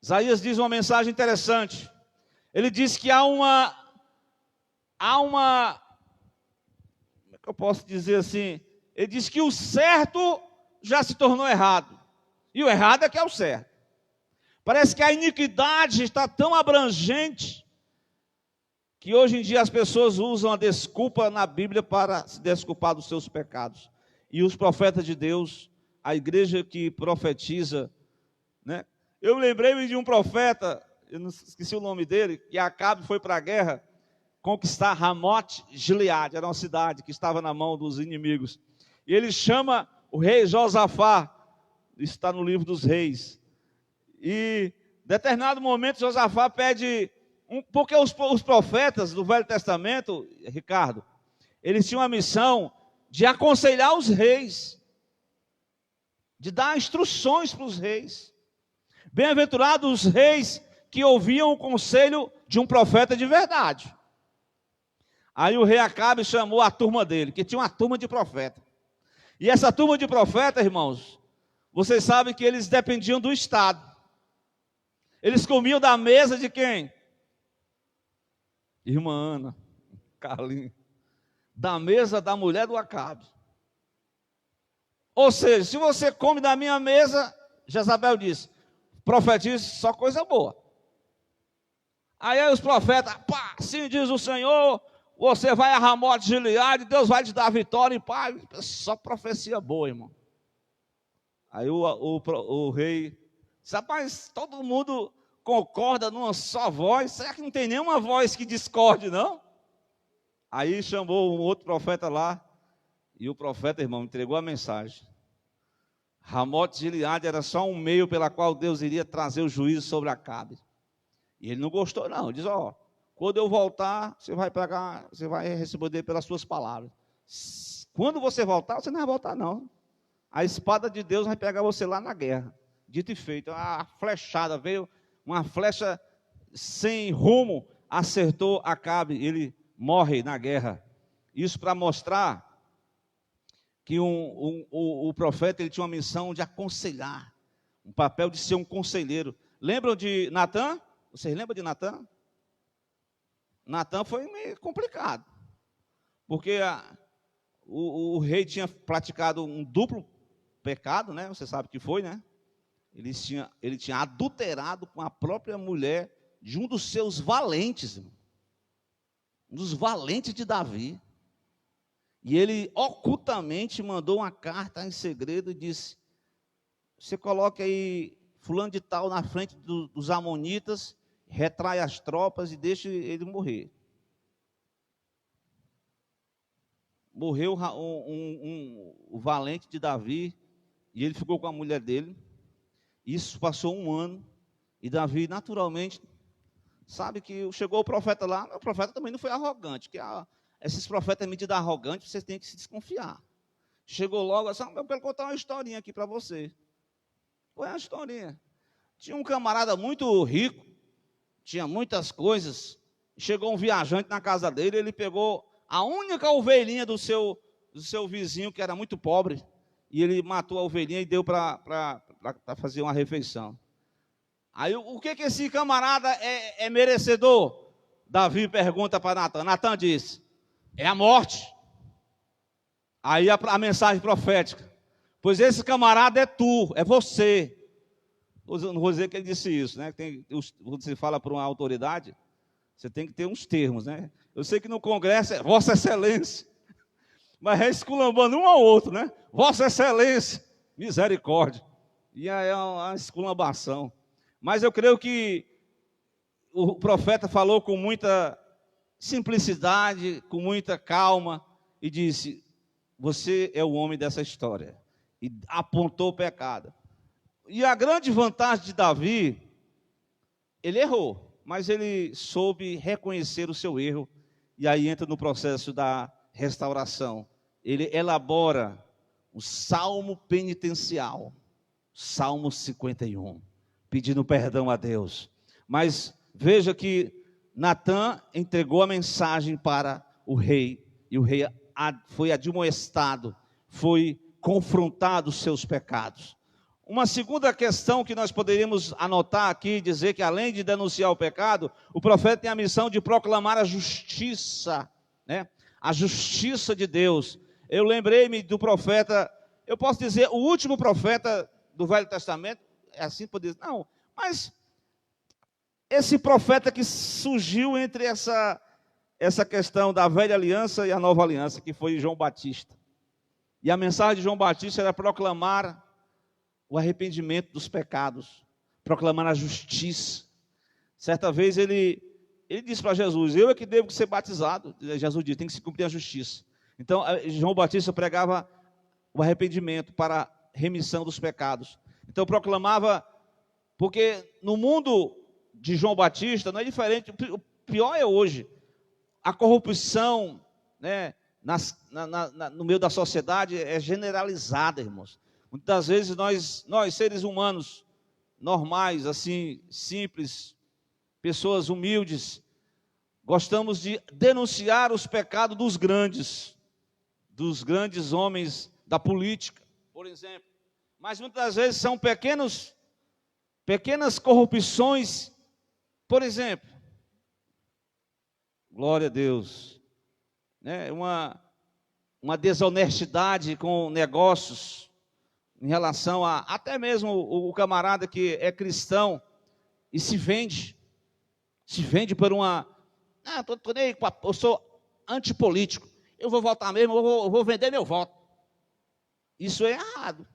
Isaías diz uma mensagem interessante. Ele diz que há uma, como é que eu posso dizer assim? Ele diz que o certo já se tornou errado. E o errado é que é o certo. Parece que a iniquidade está tão abrangente que hoje em dia as pessoas usam a desculpa na Bíblia para se desculpar dos seus pecados. E os profetas de Deus, a igreja que profetiza, né? Eu lembrei-me de um profeta, eu não esqueci o nome dele, que Acabe foi para a guerra conquistar Ramote Gileade, era uma cidade que estava na mão dos inimigos. E ele chama o rei Josafá, isso está no livro dos reis. E em determinado momento Josafá pede, porque os profetas do Velho Testamento, Ricardo, eles tinham a missão de aconselhar os reis, de dar instruções para os reis. Bem-aventurados os reis que ouviam o conselho de um profeta de verdade. Aí o rei Acabe chamou a turma dele, que tinha uma turma de profeta. E essa turma de profeta, irmãos, vocês sabem que eles dependiam do Estado. Eles comiam da mesa de quem? Irmã Ana, Carlinhos. Da mesa da mulher do Acabe. Ou seja, se você come da minha mesa, Jezabel disse, profetize só coisa boa. Aí os profetas, pá, assim diz o Senhor, você vai a Ramote Gileade, Deus vai te dar a vitória, e pá, só profecia boa, irmão. Aí o rei disse, rapaz, todo mundo concorda numa só voz, será que não tem nenhuma voz que discorde, não? Aí chamou um outro profeta lá, e o profeta, irmão, entregou a mensagem. Ramote Gileade era só um meio pela qual Deus iria trazer o juízo sobre Acabe. E ele não gostou não, ele diz, ó, quando eu voltar, você vai pegar, você vai responder pelas suas palavras. Quando você voltar, você não vai voltar não. A espada de Deus vai pegar você lá na guerra. Dito e feito, a flechada veio, uma flecha sem rumo, acertou Acabe, ele morre na guerra. Isso para mostrar que o profeta ele tinha uma missão de aconselhar, um papel de ser um conselheiro. Lembram de Natã? Vocês lembram de Natã? Natã foi meio complicado, porque o rei tinha praticado um duplo pecado, né? Você sabe que foi, né? Ele tinha adulterado com a própria mulher de um dos seus valentes, um dos valentes de Davi. E ele ocultamente mandou uma carta em segredo e disse, você coloque aí fulano de tal na frente dos amonitas, retrai as tropas e deixe ele morrer. Morreu o valente de Davi, e ele ficou com a mulher dele. Isso passou um ano, e Davi naturalmente, sabe que chegou o profeta lá, o profeta também não foi arrogante, que esses profetas medidos arrogantes, vocês têm que se desconfiar. Chegou logo assim, eu quero contar uma historinha aqui para você. Qual é a historinha? Tinha um camarada muito rico, tinha muitas coisas, chegou um viajante na casa dele, ele pegou a única ovelhinha do seu vizinho, que era muito pobre, e ele matou a ovelhinha e deu para fazer uma refeição. Aí o que esse camarada é merecedor? Davi pergunta para Natã. Natã diz, é a morte. Aí a mensagem profética, pois esse camarada é tu, é você. Não vou dizer que ele disse isso, né? Quando você fala para uma autoridade, você tem que ter uns termos, né? Eu sei que no Congresso é Vossa Excelência, mas é esculambando um ao outro, né? Vossa Excelência, misericórdia. E aí é uma esculambação. Mas eu creio que o profeta falou com muita simplicidade, com muita calma, e disse, você é o homem dessa história. E apontou o pecado. E a grande vantagem de Davi, ele errou, mas ele soube reconhecer o seu erro, e aí entra no processo da restauração. Ele elabora o salmo penitencial, Salmo 51, pedindo perdão a Deus. Mas veja que Natã entregou a mensagem para o rei, e o rei foi admoestado, foi confrontado os seus pecados. Uma segunda questão que nós poderíamos anotar aqui, dizer que além de denunciar o pecado, o profeta tem a missão de proclamar a justiça, né? A justiça de Deus. Eu lembrei-me do profeta, eu posso dizer, o último profeta do Velho Testamento, é assim poder dizer, não, mas esse profeta que surgiu entre essa questão da velha aliança e a nova aliança, que foi João Batista. E a mensagem de João Batista era proclamar o arrependimento dos pecados, proclamar a justiça. Certa vez ele disse para Jesus: eu é que devo ser batizado. Jesus disse: tem que se cumprir a justiça. Então João Batista pregava o arrependimento para remissão dos pecados. Então proclamava, porque no mundo de João Batista não é diferente, o pior é hoje, a corrupção, né, no meio da sociedade é generalizada, irmãos. Muitas vezes nós seres humanos normais, assim, simples, pessoas humildes, gostamos de denunciar os pecados dos grandes homens da política, por exemplo. Mas muitas vezes são pequenas corrupções, por exemplo. Glória a Deus. Né? Uma desonestidade com negócios, em relação a, até mesmo o camarada que é cristão e se vende por uma, eu sou antipolítico, eu vou votar mesmo, eu vou vender meu voto. Isso é errado.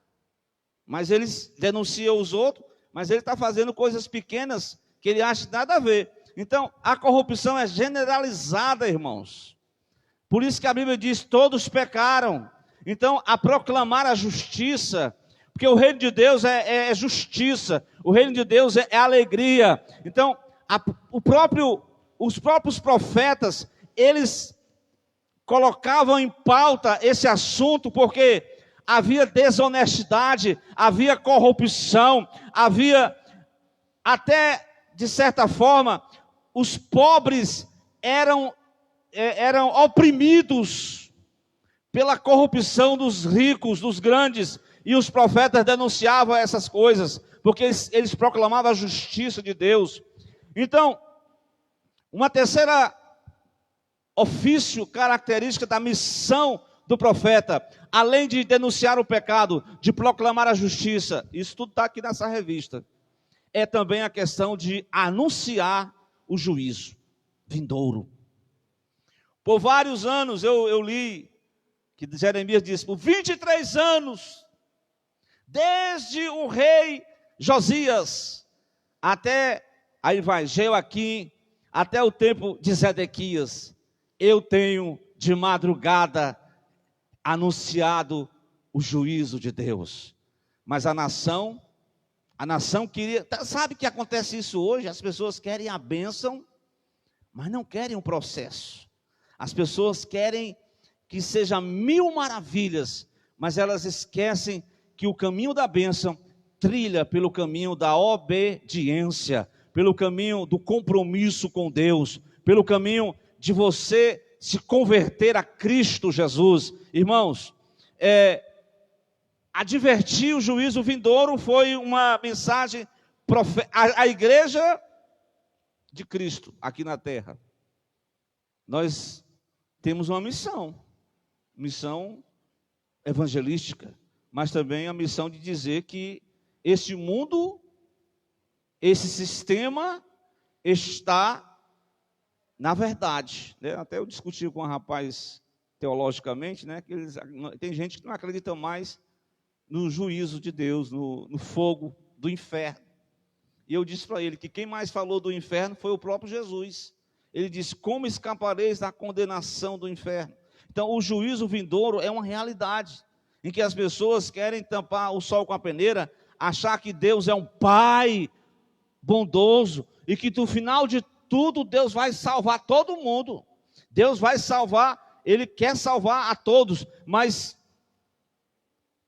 Mas eles denunciam os outros, mas ele está fazendo coisas pequenas que ele acha nada a ver. Então, a corrupção é generalizada, irmãos. Por isso que a Bíblia diz: todos pecaram. Então, a proclamar a justiça, porque o reino de Deus é justiça, o reino de Deus é alegria. Então, os próprios profetas, eles colocavam em pauta esse assunto, porque havia desonestidade, havia corrupção, havia até, de certa forma, os pobres eram oprimidos pela corrupção dos ricos, dos grandes, e os profetas denunciavam essas coisas, porque eles proclamavam a justiça de Deus. Então, uma terceira ofício característica da missão do profeta, além de denunciar o pecado, de proclamar a justiça, isso tudo está aqui nessa revista, é também a questão de anunciar o juízo vindouro. Por vários anos eu li que Jeremias disse: por 23 anos, desde o rei Josias, até, aí vai, Joaquim, até o tempo de Zedequias, eu tenho de madrugada anunciado o juízo de Deus. Mas a nação queria, sabe que acontece isso hoje? As pessoas querem a bênção, mas não querem um processo. As pessoas querem que seja mil maravilhas, mas elas esquecem que o caminho da bênção trilha pelo caminho da obediência, pelo caminho do compromisso com Deus, pelo caminho de você se converter a Cristo Jesus. Irmãos, advertir o juízo vindouro foi uma mensagem à igreja de Cristo aqui na terra. Nós temos uma missão evangelística, mas também a missão de dizer que este mundo, esse sistema está na verdade, né? Até eu discuti com um rapaz teologicamente, né, que tem gente que não acredita mais no juízo de Deus, no fogo do inferno. E eu disse para ele que quem mais falou do inferno foi o próprio Jesus. Ele disse: como escapareis da condenação do inferno? Então, o juízo vindouro é uma realidade, em que as pessoas querem tampar o sol com a peneira, achar que Deus é um pai bondoso, e que no final de tudo Deus vai salvar todo mundo. Deus vai salvar, Ele quer salvar a todos, mas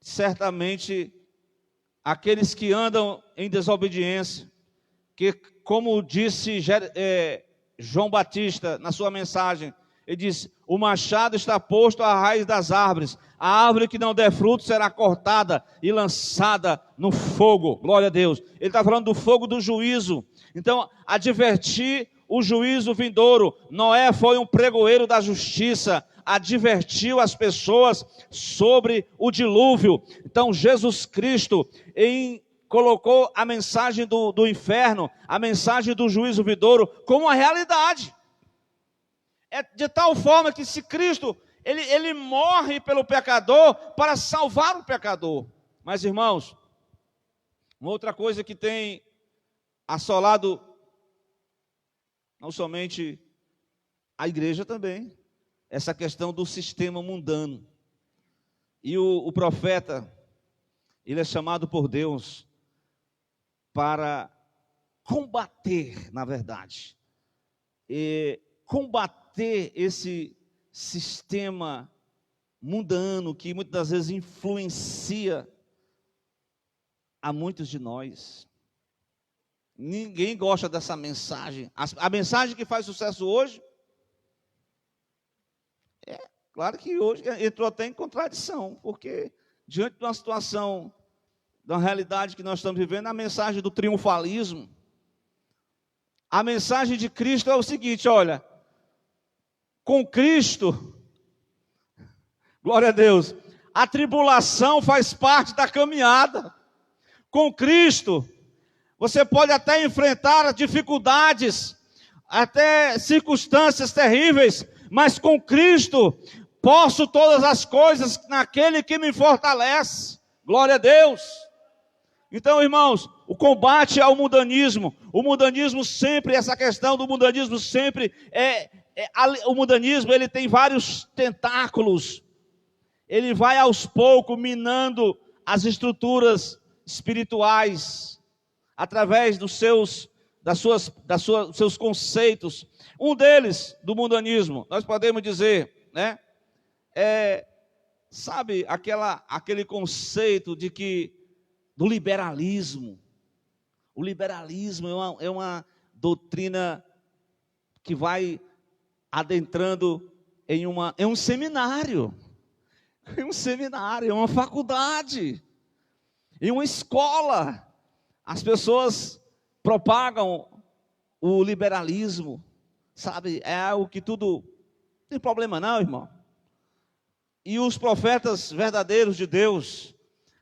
certamente aqueles que andam em desobediência, que, como disse João Batista na sua mensagem, ele disse: o machado está posto à raiz das árvores, a árvore que não der fruto será cortada e lançada no fogo. Glória a Deus. Ele está falando do fogo do juízo. Então, advertir o juízo vindouro. Noé foi um pregoeiro da justiça, advertiu as pessoas sobre o dilúvio. Então, Jesus Cristo colocou a mensagem do inferno, a mensagem do juízo vindouro como uma realidade. É de tal forma que se Cristo, ele morre pelo pecador para salvar o pecador. Mas, irmãos, uma outra coisa que tem assolado não somente a igreja também, essa questão do sistema mundano. E o profeta, ele é chamado por Deus para combater, na verdade, combater esse sistema mundano que muitas das vezes influencia a muitos de nós. Ninguém gosta dessa mensagem. A mensagem que faz sucesso hoje, claro que hoje entrou até em contradição, porque diante de uma situação, de uma realidade que nós estamos vivendo, a mensagem do triunfalismo, a mensagem de Cristo é o seguinte: olha, com Cristo, glória a Deus, a tribulação faz parte da caminhada. Com Cristo, você pode até enfrentar dificuldades, até circunstâncias terríveis, mas com Cristo posso todas as coisas naquele que me fortalece. Glória a Deus. Então, irmãos, o combate ao mundanismo, o mundanismo sempre, essa questão do mundanismo sempre o mundanismo, ele tem vários tentáculos. Ele vai aos poucos minando as estruturas espirituais através dos seus conceitos. Um deles, do mundanismo, nós podemos dizer, né? Sabe, aquele conceito de que do liberalismo. O liberalismo é uma doutrina que vai adentrando em um seminário. Em um seminário, em uma faculdade, em uma escola. As pessoas propagam o liberalismo, sabe? É algo que tudo, não tem problema não, irmão. E os profetas verdadeiros de Deus,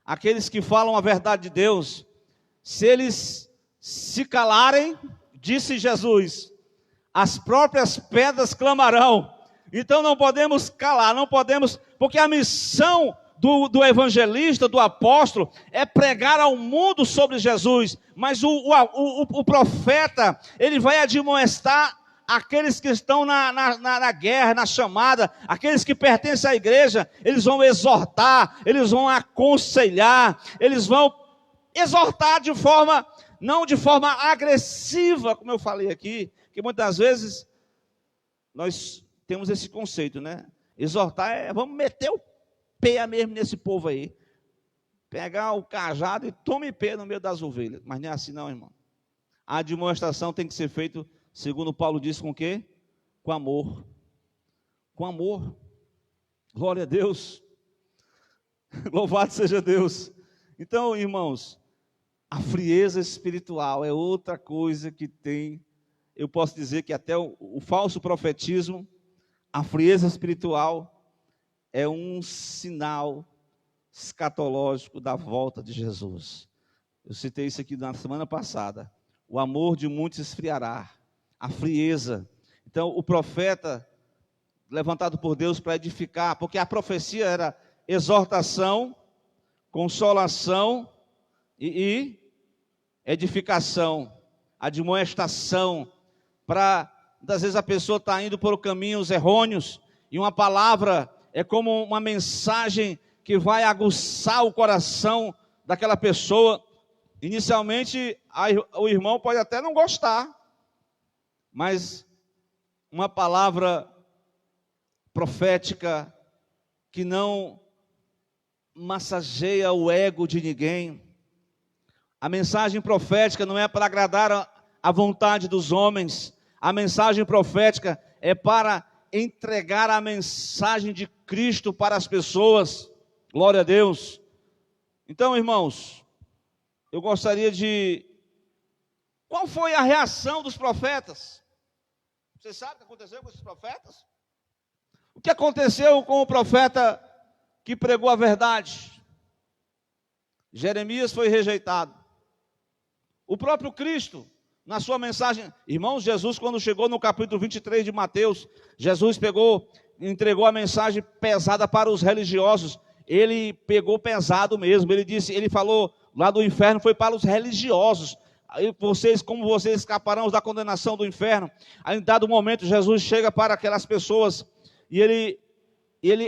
aqueles que falam a verdade de Deus, se eles se calarem, disse Jesus, as próprias pedras clamarão. Então não podemos calar, não podemos, porque a missão do evangelista, do apóstolo, é pregar ao mundo sobre Jesus. Mas o profeta, ele vai admoestar aqueles que estão na guerra, na chamada, aqueles que pertencem à igreja. Eles vão exortar, eles vão aconselhar, eles vão exortar não de forma agressiva, como eu falei aqui, que muitas vezes nós temos esse conceito, né? Exortar vamos meter o pé mesmo nesse povo aí. Pegar o cajado e tome pé no meio das ovelhas. Mas não é assim não, irmão. A demonstração tem que ser feita, segundo Paulo disse, com o quê? Com amor. Com amor. Glória a Deus. Louvado seja Deus. Então, irmãos, a frieza espiritual é outra coisa que tem, eu posso dizer que até o falso profetismo, a frieza espiritual é um sinal escatológico da volta de Jesus. Eu citei isso aqui na semana passada. O amor de muitos esfriará. A frieza. Então, o profeta, levantado por Deus para edificar, porque a profecia era exortação, consolação e edificação, admoestação, para, às vezes a pessoa está indo por caminhos errôneos, e uma palavra é como uma mensagem que vai aguçar o coração daquela pessoa. Inicialmente, o irmão pode até não gostar, mas uma palavra profética que não massageia o ego de ninguém. A mensagem profética não é para agradar a vontade dos homens. A mensagem profética é para entregar a mensagem de Cristo para as pessoas. Glória a Deus. Então, irmãos, eu gostaria de... Qual foi a reação dos profetas? Você sabe o que aconteceu com esses profetas? O que aconteceu com o profeta que pregou a verdade? Jeremias foi rejeitado. O próprio Cristo na sua mensagem, irmãos, Jesus quando chegou no capítulo 23 de Mateus, Jesus entregou a mensagem pesada para os religiosos. Ele pegou pesado mesmo, ele falou, lá do inferno foi para os religiosos. Aí como vocês escaparão da condenação do inferno? Aí em dado momento Jesus chega para aquelas pessoas e ele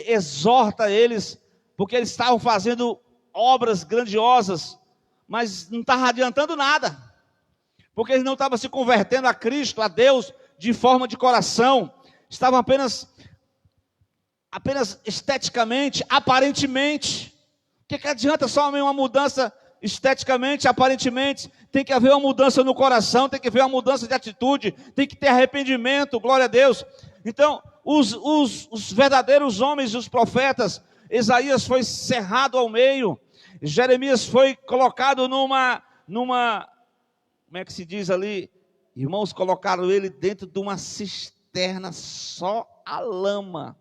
exorta eles, porque eles estavam fazendo obras grandiosas, mas não estava adiantando nada, porque eles não estavam se convertendo a Cristo, a Deus, de forma de coração, estavam apenas esteticamente, aparentemente. O que adianta só uma mudança esteticamente, aparentemente? Tem que haver uma mudança no coração, tem que haver uma mudança de atitude, tem que ter arrependimento, glória a Deus. Então, os verdadeiros homens, os profetas, Isaías foi cerrado ao meio, Jeremias foi colocado numa, como é que se diz ali? Irmãos, colocaram ele dentro de uma cisterna, só a lama.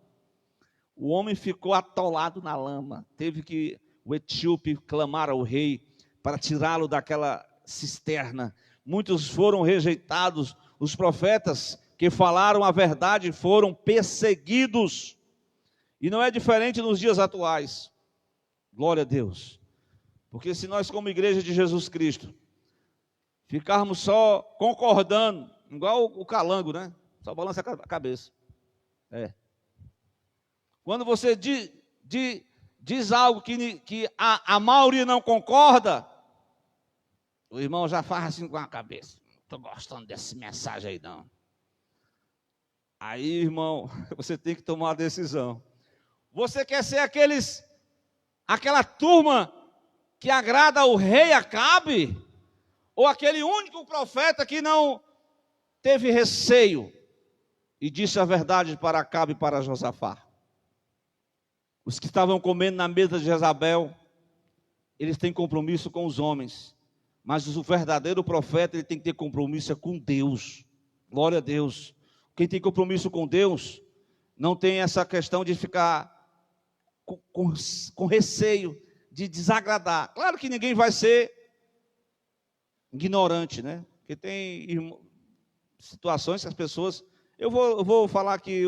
O homem ficou atolado na lama. Teve que o etíope clamar ao rei para tirá-lo daquela cisterna. Muitos foram rejeitados. Os profetas que falaram a verdade foram perseguidos. E não é diferente nos dias atuais. Glória a Deus. Porque se nós, como igreja de Jesus Cristo, ficarmos só concordando, igual o calango, né? Só balança a cabeça. Quando você diz algo que a maioria não concorda, o irmão já faz assim com a cabeça. Não estou gostando dessa mensagem aí, não. Aí, irmão, você tem que tomar uma decisão. Você quer ser aquela turma que agrada ao rei Acabe? Ou aquele único profeta que não teve receio e disse a verdade para Acabe e para Josafá? Os que estavam comendo na mesa de Jezabel, eles têm compromisso com os homens. Mas o verdadeiro profeta, ele tem que ter compromisso com Deus. Glória a Deus. Quem tem compromisso com Deus, não tem essa questão de ficar com receio de desagradar. Claro que ninguém vai ser ignorante, né? Porque tem situações que as pessoas... Eu vou falar aqui,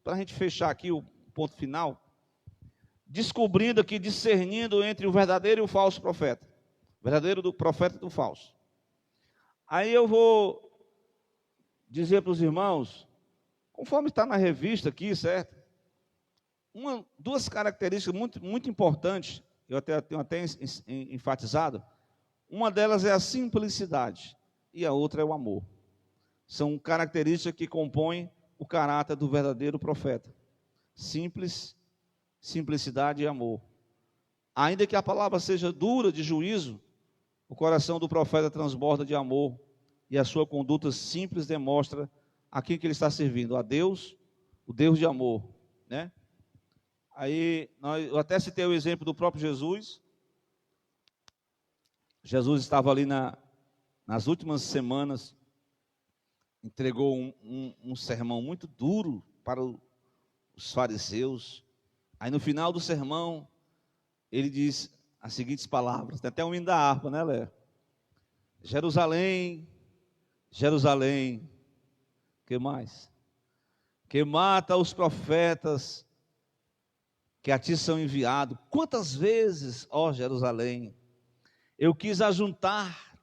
para a gente fechar aqui o ponto final, descobrindo aqui, discernindo entre o verdadeiro e o falso profeta. O verdadeiro do profeta e do falso. Aí eu vou dizer para os irmãos, conforme está na revista aqui, certo? Duas características muito importantes, eu tenho até enfatizado. Uma delas é a simplicidade e a outra é o amor. São características que compõem o caráter do verdadeiro profeta. Simplicidade e amor. Ainda que a palavra seja dura de juízo, o coração do profeta transborda de amor e a sua conduta simples demonstra a quem que ele está servindo, a Deus, o Deus de amor, né? Aí, eu até citei o exemplo do próprio Jesus. Jesus estava ali nas últimas semanas, entregou um sermão muito duro para os fariseus. Aí no final do sermão, ele diz as seguintes palavras, tem até um hino da harpa, né, Léo? Jerusalém, Jerusalém, que mais? Que mata os profetas que a ti são enviados. Quantas vezes, ó Jerusalém, eu quis ajuntar,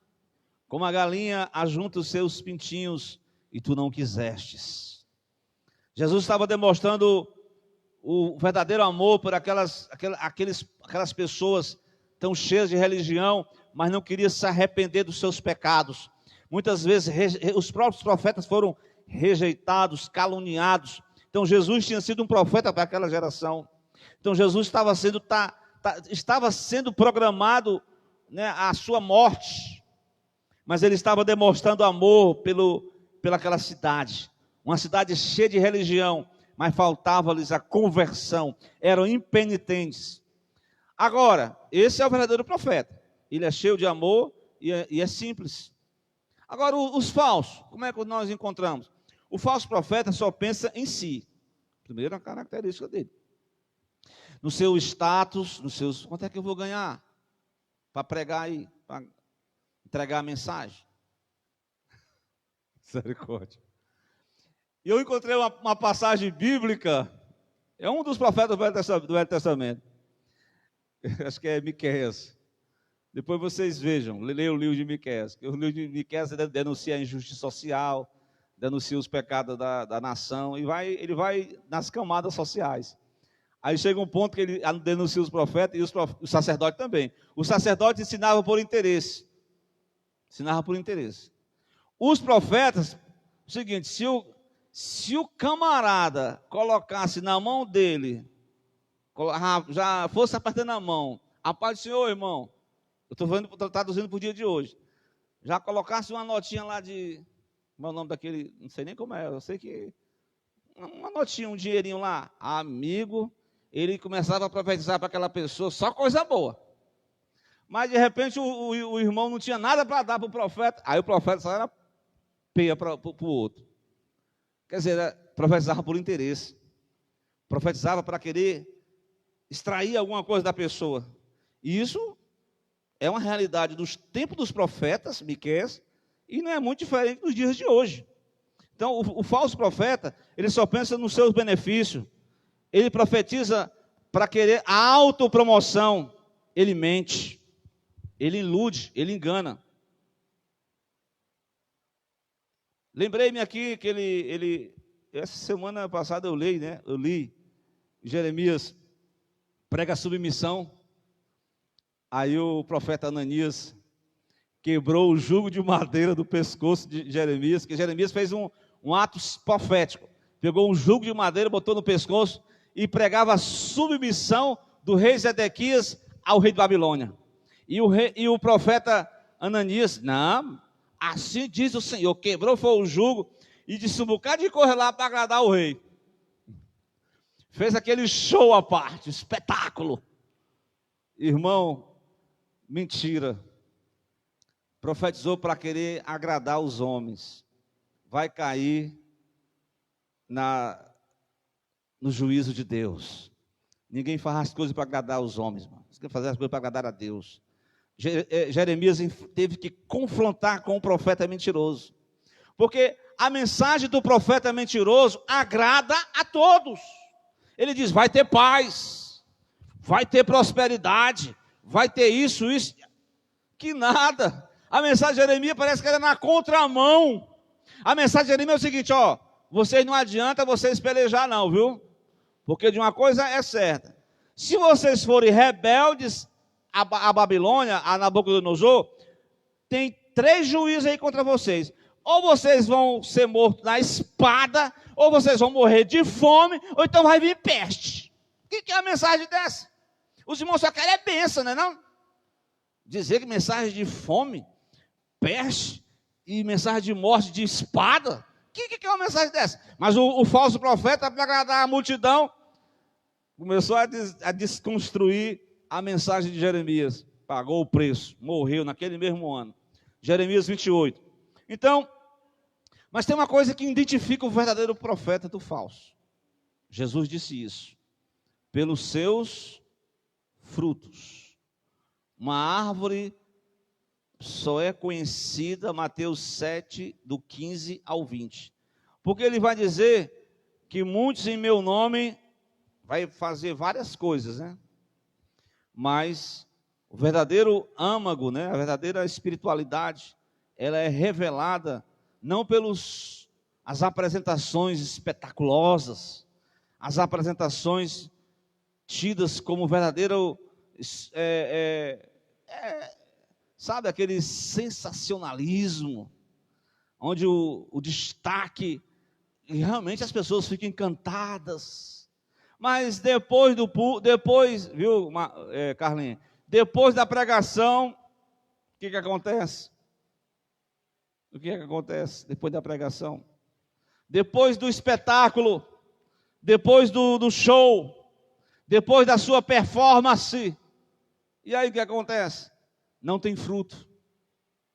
como a galinha ajunta os seus pintinhos, e tu não quisestes. Jesus estava demonstrando o verdadeiro amor por aquelas pessoas tão cheias de religião, mas não queriam se arrepender dos seus pecados. Muitas vezes os próprios profetas foram rejeitados, caluniados. Então Jesus tinha sido um profeta para aquela geração. Então Jesus estava sendo programado, né, a sua morte, mas ele estava demonstrando amor pelaquela cidade, uma cidade cheia de religião, mas faltava-lhes a conversão, eram impenitentes. Agora, esse é o verdadeiro profeta, ele é cheio de amor e é simples. Agora, os falsos, como é que nós encontramos? O falso profeta só pensa em si, primeira característica dele. No seu status, quanto é que eu vou ganhar para pregar aí, para entregar a mensagem? Misericórdia. E eu encontrei uma passagem bíblica, é um dos profetas do Velho Testamento. Acho que é Miqueias. Depois vocês vejam, leiam o livro de Miqueias. O livro de Miqueias denuncia a injustiça social, denuncia os pecados da nação, e ele vai nas camadas sociais. Aí chega um ponto que ele denuncia os profetas e os sacerdotes também. Os sacerdotes ensinavam por interesse. Os profetas, o seguinte, se o camarada colocasse na mão dele, já fosse apertando a mão, a paz do Senhor, irmão, eu estou traduzindo para o dia de hoje, já colocasse uma notinha lá de, como é o nome daquele, não sei nem como é, eu sei que, uma notinha, um dinheirinho lá, amigo, ele começava a profetizar para aquela pessoa, só coisa boa. Mas de repente o irmão não tinha nada para dar para o profeta, aí o profeta só era peia para o outro. Quer dizer, profetizava por interesse, profetizava para querer extrair alguma coisa da pessoa. E isso é uma realidade dos tempos dos profetas, Miqueias, e não é muito diferente dos dias de hoje. Então, o falso profeta, ele só pensa nos seus benefícios, ele profetiza para querer a autopromoção, ele mente, ele ilude, ele engana. Lembrei-me aqui que essa semana passada eu li Jeremias prega a submissão. Aí o profeta Ananias quebrou o jugo de madeira do pescoço de Jeremias, que Jeremias fez um ato profético. Pegou um jugo de madeira, botou no pescoço e pregava a submissão do rei Zedequias ao rei de Babilônia. E o profeta Ananias, não, assim diz o Senhor, quebrou foi o jugo e disse um bocado de correr lá para agradar o rei. Fez aquele show à parte, espetáculo. Irmão, mentira. Profetizou para querer agradar os homens. Vai cair no juízo de Deus. Ninguém faz as coisas para agradar os homens, irmão. Você quer fazer as coisas para agradar a Deus. Jeremias teve que confrontar com o profeta mentiroso. Porque a mensagem do profeta mentiroso agrada a todos. Ele diz, vai ter paz, vai ter prosperidade, vai ter isso. Que nada. A mensagem de Jeremias parece que era na contramão. A mensagem de Jeremias é o seguinte, vocês não adianta vocês pelejar não, viu? Porque de uma coisa é certa. Se vocês forem rebeldes a Babilônia, a Nabucodonosor, tem 3 juízes aí contra vocês. Ou vocês vão ser mortos na espada, ou vocês vão morrer de fome, ou então vai vir peste. O que é a mensagem dessa? Os irmãos só querem bênção, não é não? Dizer que mensagem de fome, peste e mensagem de morte de espada, o que é uma mensagem dessa? Mas o falso profeta, para agradar a multidão, começou a desconstruir a mensagem de Jeremias. Pagou o preço, morreu naquele mesmo ano. Jeremias 28. Então, mas tem uma coisa que identifica o verdadeiro profeta do falso. Jesus disse isso. Pelos seus frutos. Uma árvore só é conhecida, Mateus 7, do 15 ao 20. Porque ele vai dizer que muitos em meu nome vai fazer várias coisas, né? Mas o verdadeiro âmago, né? A verdadeira espiritualidade, ela é revelada não pelas apresentações espetaculosas, as apresentações tidas como verdadeiro, sabe, aquele sensacionalismo, onde o destaque, e realmente as pessoas ficam encantadas. Mas depois, viu, Carlinhos, depois da pregação, o que acontece? O que acontece depois da pregação? Depois do espetáculo, depois do show, depois da sua performance, e aí o que acontece? Não tem fruto,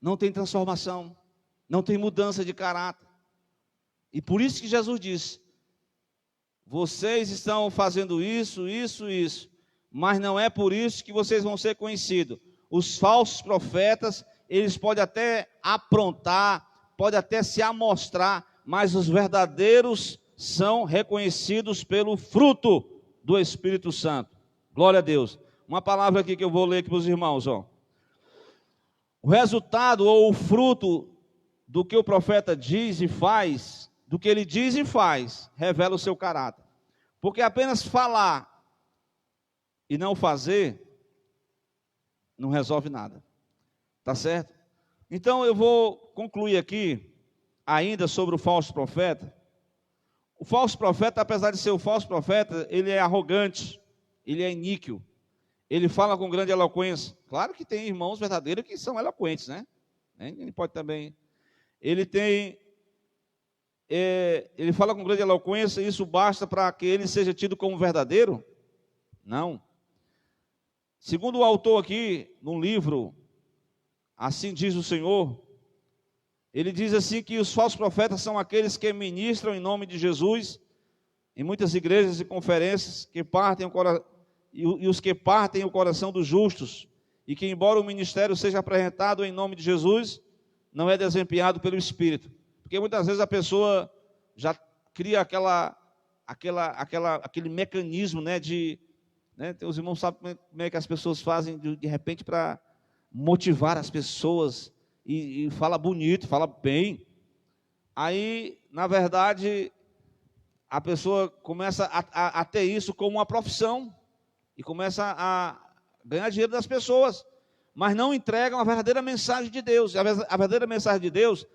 não tem transformação, não tem mudança de caráter. E por isso que Jesus disse, vocês estão fazendo isso, mas não é por isso que vocês vão ser conhecidos. Os falsos profetas, eles podem até aprontar, pode até se amostrar, mas os verdadeiros são reconhecidos pelo fruto do Espírito Santo. Glória a Deus. Uma palavra aqui que eu vou ler aqui para os irmãos, ó. O resultado ou o fruto do que o profeta diz e faz, do que ele diz e faz, revela o seu caráter. Porque apenas falar e não fazer não resolve nada. Tá certo? Então eu vou concluir aqui ainda sobre o falso profeta. O falso profeta, apesar de ser o falso profeta, ele é arrogante, ele é iníquo, ele fala com grande eloquência. Claro que tem irmãos verdadeiros que são eloquentes, né? Ele pode também. Ele fala com grande eloquência, e isso basta para que ele seja tido como verdadeiro? Não. Segundo o autor aqui, no livro, Assim Diz o Senhor, ele diz assim que os falsos profetas são aqueles que ministram em nome de Jesus, em muitas igrejas e conferências, que partem e os que partem o coração dos justos, e que embora o ministério seja apresentado em nome de Jesus, não é desempenhado pelo Espírito. Porque muitas vezes a pessoa já cria aquele mecanismo, né, os irmãos sabem como é que as pessoas fazem de repente para motivar as pessoas, e fala bonito, fala bem. Aí, na verdade, a pessoa começa a ter isso como uma profissão, e começa a ganhar dinheiro das pessoas, mas não entregam a verdadeira mensagem de Deus. A verdadeira mensagem de Deus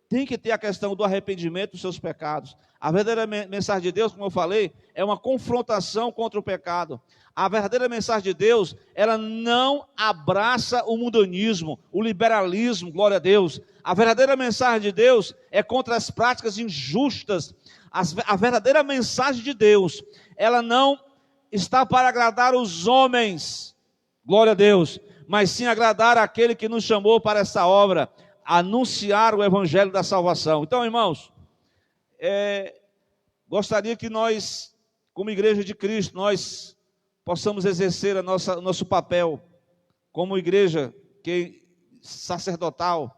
tem que ter a questão do arrependimento dos seus pecados. A verdadeira mensagem de Deus, como eu falei, é uma confrontação contra o pecado. A verdadeira mensagem de Deus, ela não abraça o mundanismo, o liberalismo, glória a Deus. A verdadeira mensagem de Deus é contra as práticas injustas. A verdadeira mensagem de Deus, ela não está para agradar os homens, glória a Deus, mas sim agradar aquele que nos chamou para essa obra, anunciar o evangelho da salvação. Então, irmãos, gostaria que nós, como igreja de Cristo, nós possamos exercer o nosso papel como igreja sacerdotal,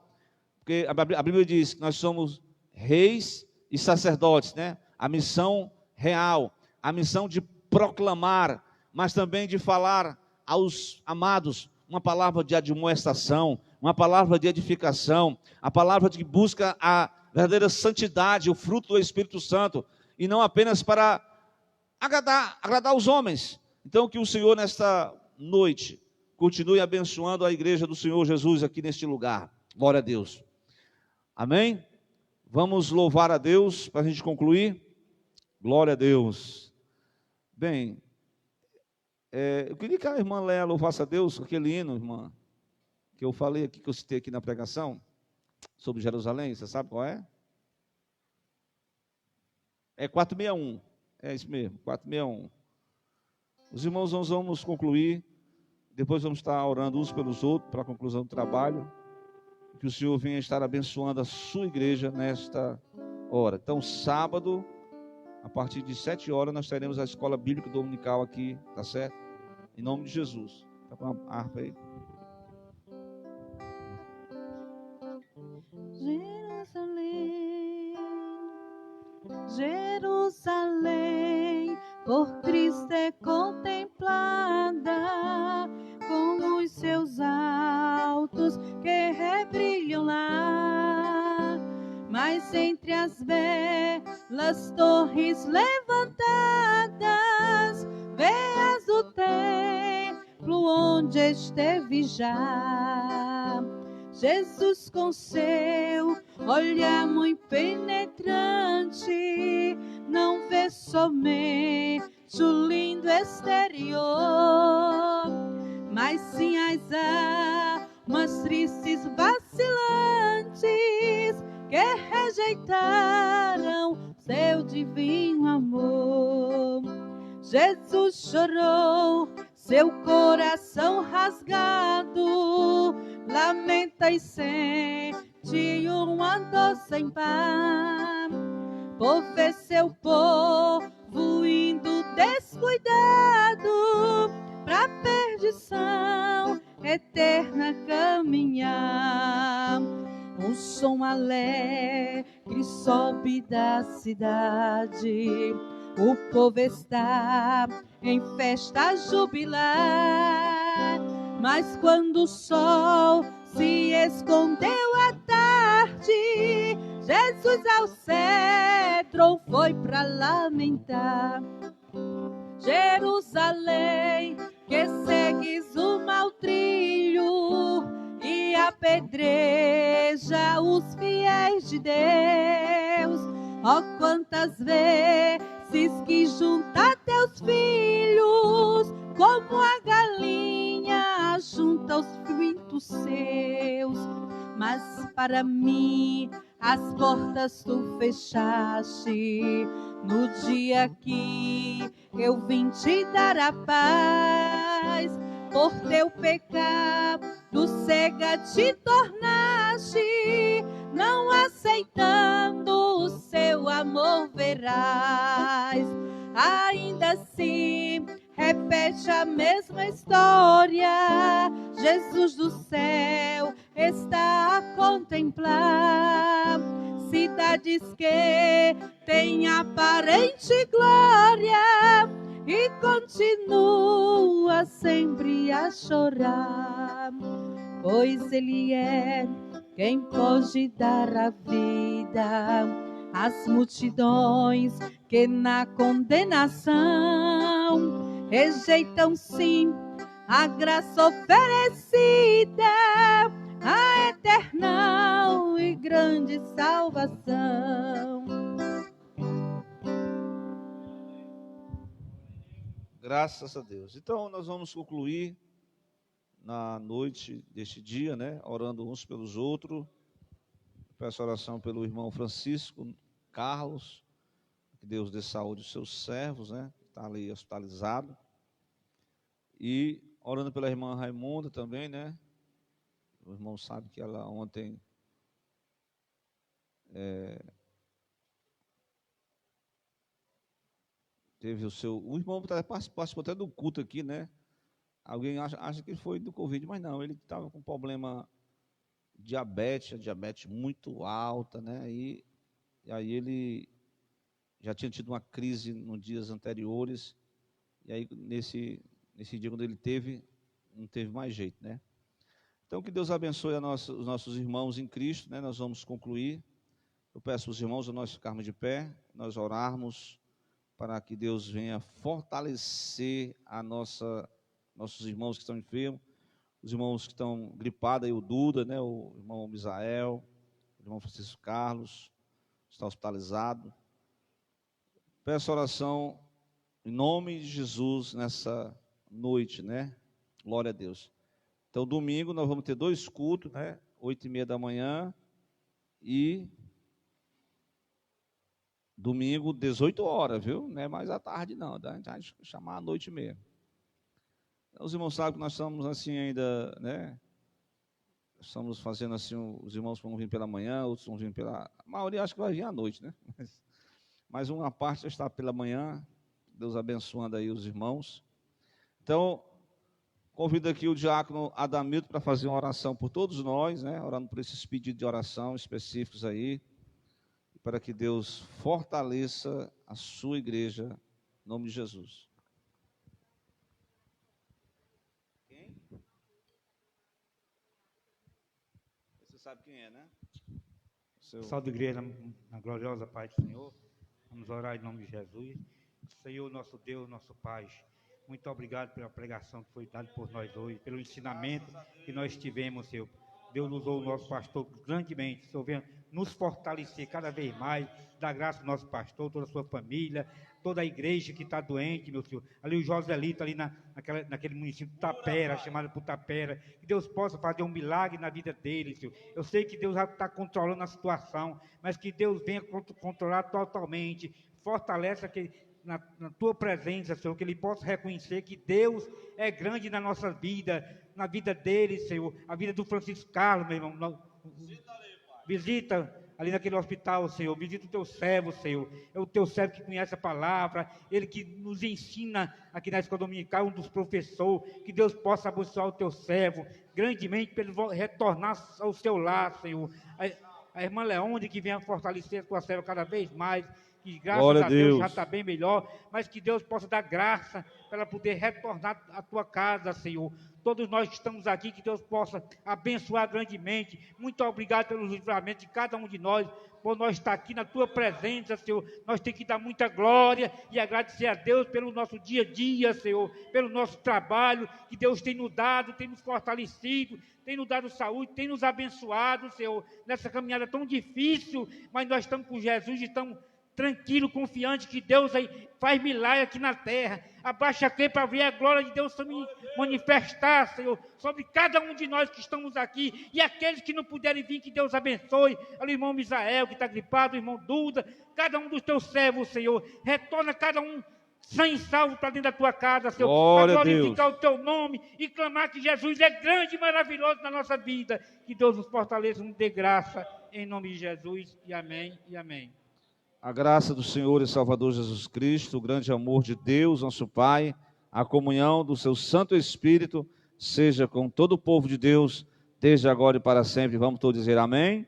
porque a Bíblia diz que nós somos reis e sacerdotes, né? A missão real, a missão de proclamar, mas também de falar aos amados uma palavra de admoestação, uma palavra de edificação, a palavra que busca a verdadeira santidade, o fruto do Espírito Santo, e não apenas para agradar os homens. Então, que o Senhor, nesta noite, continue abençoando a igreja do Senhor Jesus aqui neste lugar. Glória a Deus. Amém? Vamos louvar a Deus para a gente concluir. Glória a Deus. Bem, eu queria que a irmã Léa louvasse a Deus, aquele hino, irmã, que eu falei aqui, que eu citei aqui na pregação, sobre Jerusalém. Você sabe qual é? É 461. É isso mesmo, 461. Os irmãos, nós vamos concluir. Depois vamos estar orando uns pelos outros para a conclusão do trabalho. Que o Senhor venha estar abençoando a sua igreja nesta hora. Então, sábado, a partir de 7 horas, nós teremos a escola bíblica dominical aqui, tá certo? Em nome de Jesus. Está com a harpa aí. Jerusalém, Jerusalém, por Cristo é contemplada, com os seus altos que rebrilham lá. Mas entre as belas torres levantadas, vês o templo onde esteve já Jesus, com seu olhar muito penetrante, não vê somente o lindo exterior, mas sim as almas tristes, vacilantes, que rejeitaram seu divino amor. Jesus chorou, seu coração rasgado, lamenta e sente uma dor sem par, por ver seu povo indo descuidado pra perdição eterna caminhar. Um som alegre sobe da cidade. O povo está em festa a jubilar. Mas quando o sol se escondeu à tarde, Jesus ao cedro foi para lamentar. Jerusalém, que segues o mau trilho e apedreja os fiéis de Deus. Oh, quantas vezes que junta teus filhos, como a galinha junta os pintos seus. Mas para mim as portas tu fechaste no dia que eu vim te dar a paz. Por teu pecado cega te tornaste, não aceitando o seu amor verás. Ainda assim repete a mesma história, Jesus do céu está a contemplar. Cidades que têm aparente glória e continua sempre a chorar, pois Ele é quem pode dar a vida às multidões que na condenação rejeitam sim a graça oferecida, a eterna e grande salvação. Graças a Deus. Então, nós vamos concluir na noite deste dia, né? Orando uns pelos outros. Peço oração pelo irmão Francisco Carlos, que Deus dê saúde aos seus servos, né? Está ali hospitalizado. E orando pela irmã Raimunda também, né? O irmão sabe que ela ontem teve o seu... O irmão participou até do culto aqui, né? Alguém acha que foi do Covid, mas não, ele estava com problema diabetes, muito alta, né? E aí ele já tinha tido uma crise nos dias anteriores, e aí nesse dia quando ele teve, não teve mais jeito, né? Então que Deus abençoe os nossos irmãos em Cristo, né? Nós vamos concluir. Eu peço aos irmãos a nós ficarmos de pé, nós orarmos para que Deus venha fortalecer nossos irmãos que estão enfermos, os irmãos que estão gripados, aí o Duda, né, o irmão Misael, o irmão Francisco Carlos, está hospitalizado. Peço oração em nome de Jesus nessa noite, né? Glória a Deus. Então, domingo nós vamos ter 2 cultos, né? 8h30 da manhã e domingo, 18 horas, viu? Não é mais à tarde, não. A gente vai chamar à noite mesmo. Os irmãos sabem que nós estamos assim ainda, né? Estamos fazendo assim, os irmãos vão vir pela manhã, outros vão vir pela... A maioria acho que vai vir à noite, né? Mas uma parte já está pela manhã. Deus abençoando aí os irmãos. Então, convido aqui o diácono Adamilton para fazer uma oração por todos nós, né? Orando por esses pedidos de oração específicos aí, para que Deus fortaleça a sua igreja, em nome de Jesus. Quem? Você sabe quem é, né? Pessoal da igreja, na gloriosa paz do Senhor, vamos orar em nome de Jesus. Senhor, nosso Deus, nosso Pai, muito obrigado pela pregação que foi dada por nós hoje, pelo ensinamento que nós tivemos, Senhor. Deus usou o nosso pastor grandemente, Senhor, venha nos fortalecer cada vez mais, dar graça ao nosso pastor, toda a sua família, toda a igreja que está doente, meu Senhor. Ali o Joselito, ali naquele município de Tapera, chamado por Tapera, que Deus possa fazer um milagre na vida dele, Senhor. Eu sei que Deus já está controlando a situação, mas que Deus venha controlar totalmente, fortalece aquele... Na tua presença, Senhor, que ele possa reconhecer que Deus é grande na nossa vida, na vida dele, Senhor, a vida do Francisco Carlos, meu irmão. Visita ali naquele hospital, Senhor, visita o teu servo, Senhor, é o teu servo que conhece a palavra, ele que nos ensina aqui na escola dominical, um dos professores, que Deus possa abençoar o teu servo, grandemente, para ele retornar ao seu lar, Senhor, a irmã Leonde, que venha fortalecer a tua serva cada vez mais, que graças Glória a Deus Deus. já está bem melhor, mas que Deus possa dar graça para ela poder retornar à tua casa, Senhor. Todos nós que estamos aqui, que Deus possa abençoar grandemente. Muito obrigado pelo livramento de cada um de nós, por nós estar aqui na tua presença, Senhor. Nós temos que dar muita glória e agradecer a Deus pelo nosso dia a dia, Senhor, pelo nosso trabalho, que Deus tem nos dado, tem nos fortalecido, tem nos dado saúde, tem nos abençoado, Senhor, nessa caminhada tão difícil, mas nós estamos com Jesus e estamos tranquilo, confiante que Deus aí faz milagre aqui na terra. Abaixa aqui para ver a glória de Deus se manifestar, Senhor, sobre cada um de nós que estamos aqui e aqueles que não puderem vir, que Deus abençoe. O irmão Misael, que está gripado, o irmão Duda, cada um dos teus servos, Senhor, retorna cada um sã e salvo para dentro da tua casa, Senhor, para glorificar o teu nome e clamar que Jesus é grande e maravilhoso na nossa vida. Que Deus nos fortaleça, nos dê graça, em nome de Jesus, e amém, e amém. A graça do Senhor e Salvador Jesus Cristo, o grande amor de Deus, nosso Pai, a comunhão do seu Santo Espírito, seja com todo o povo de Deus, desde agora e para sempre. Vamos todos dizer amém?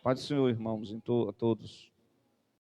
Pai do Senhor, irmãos, a todos.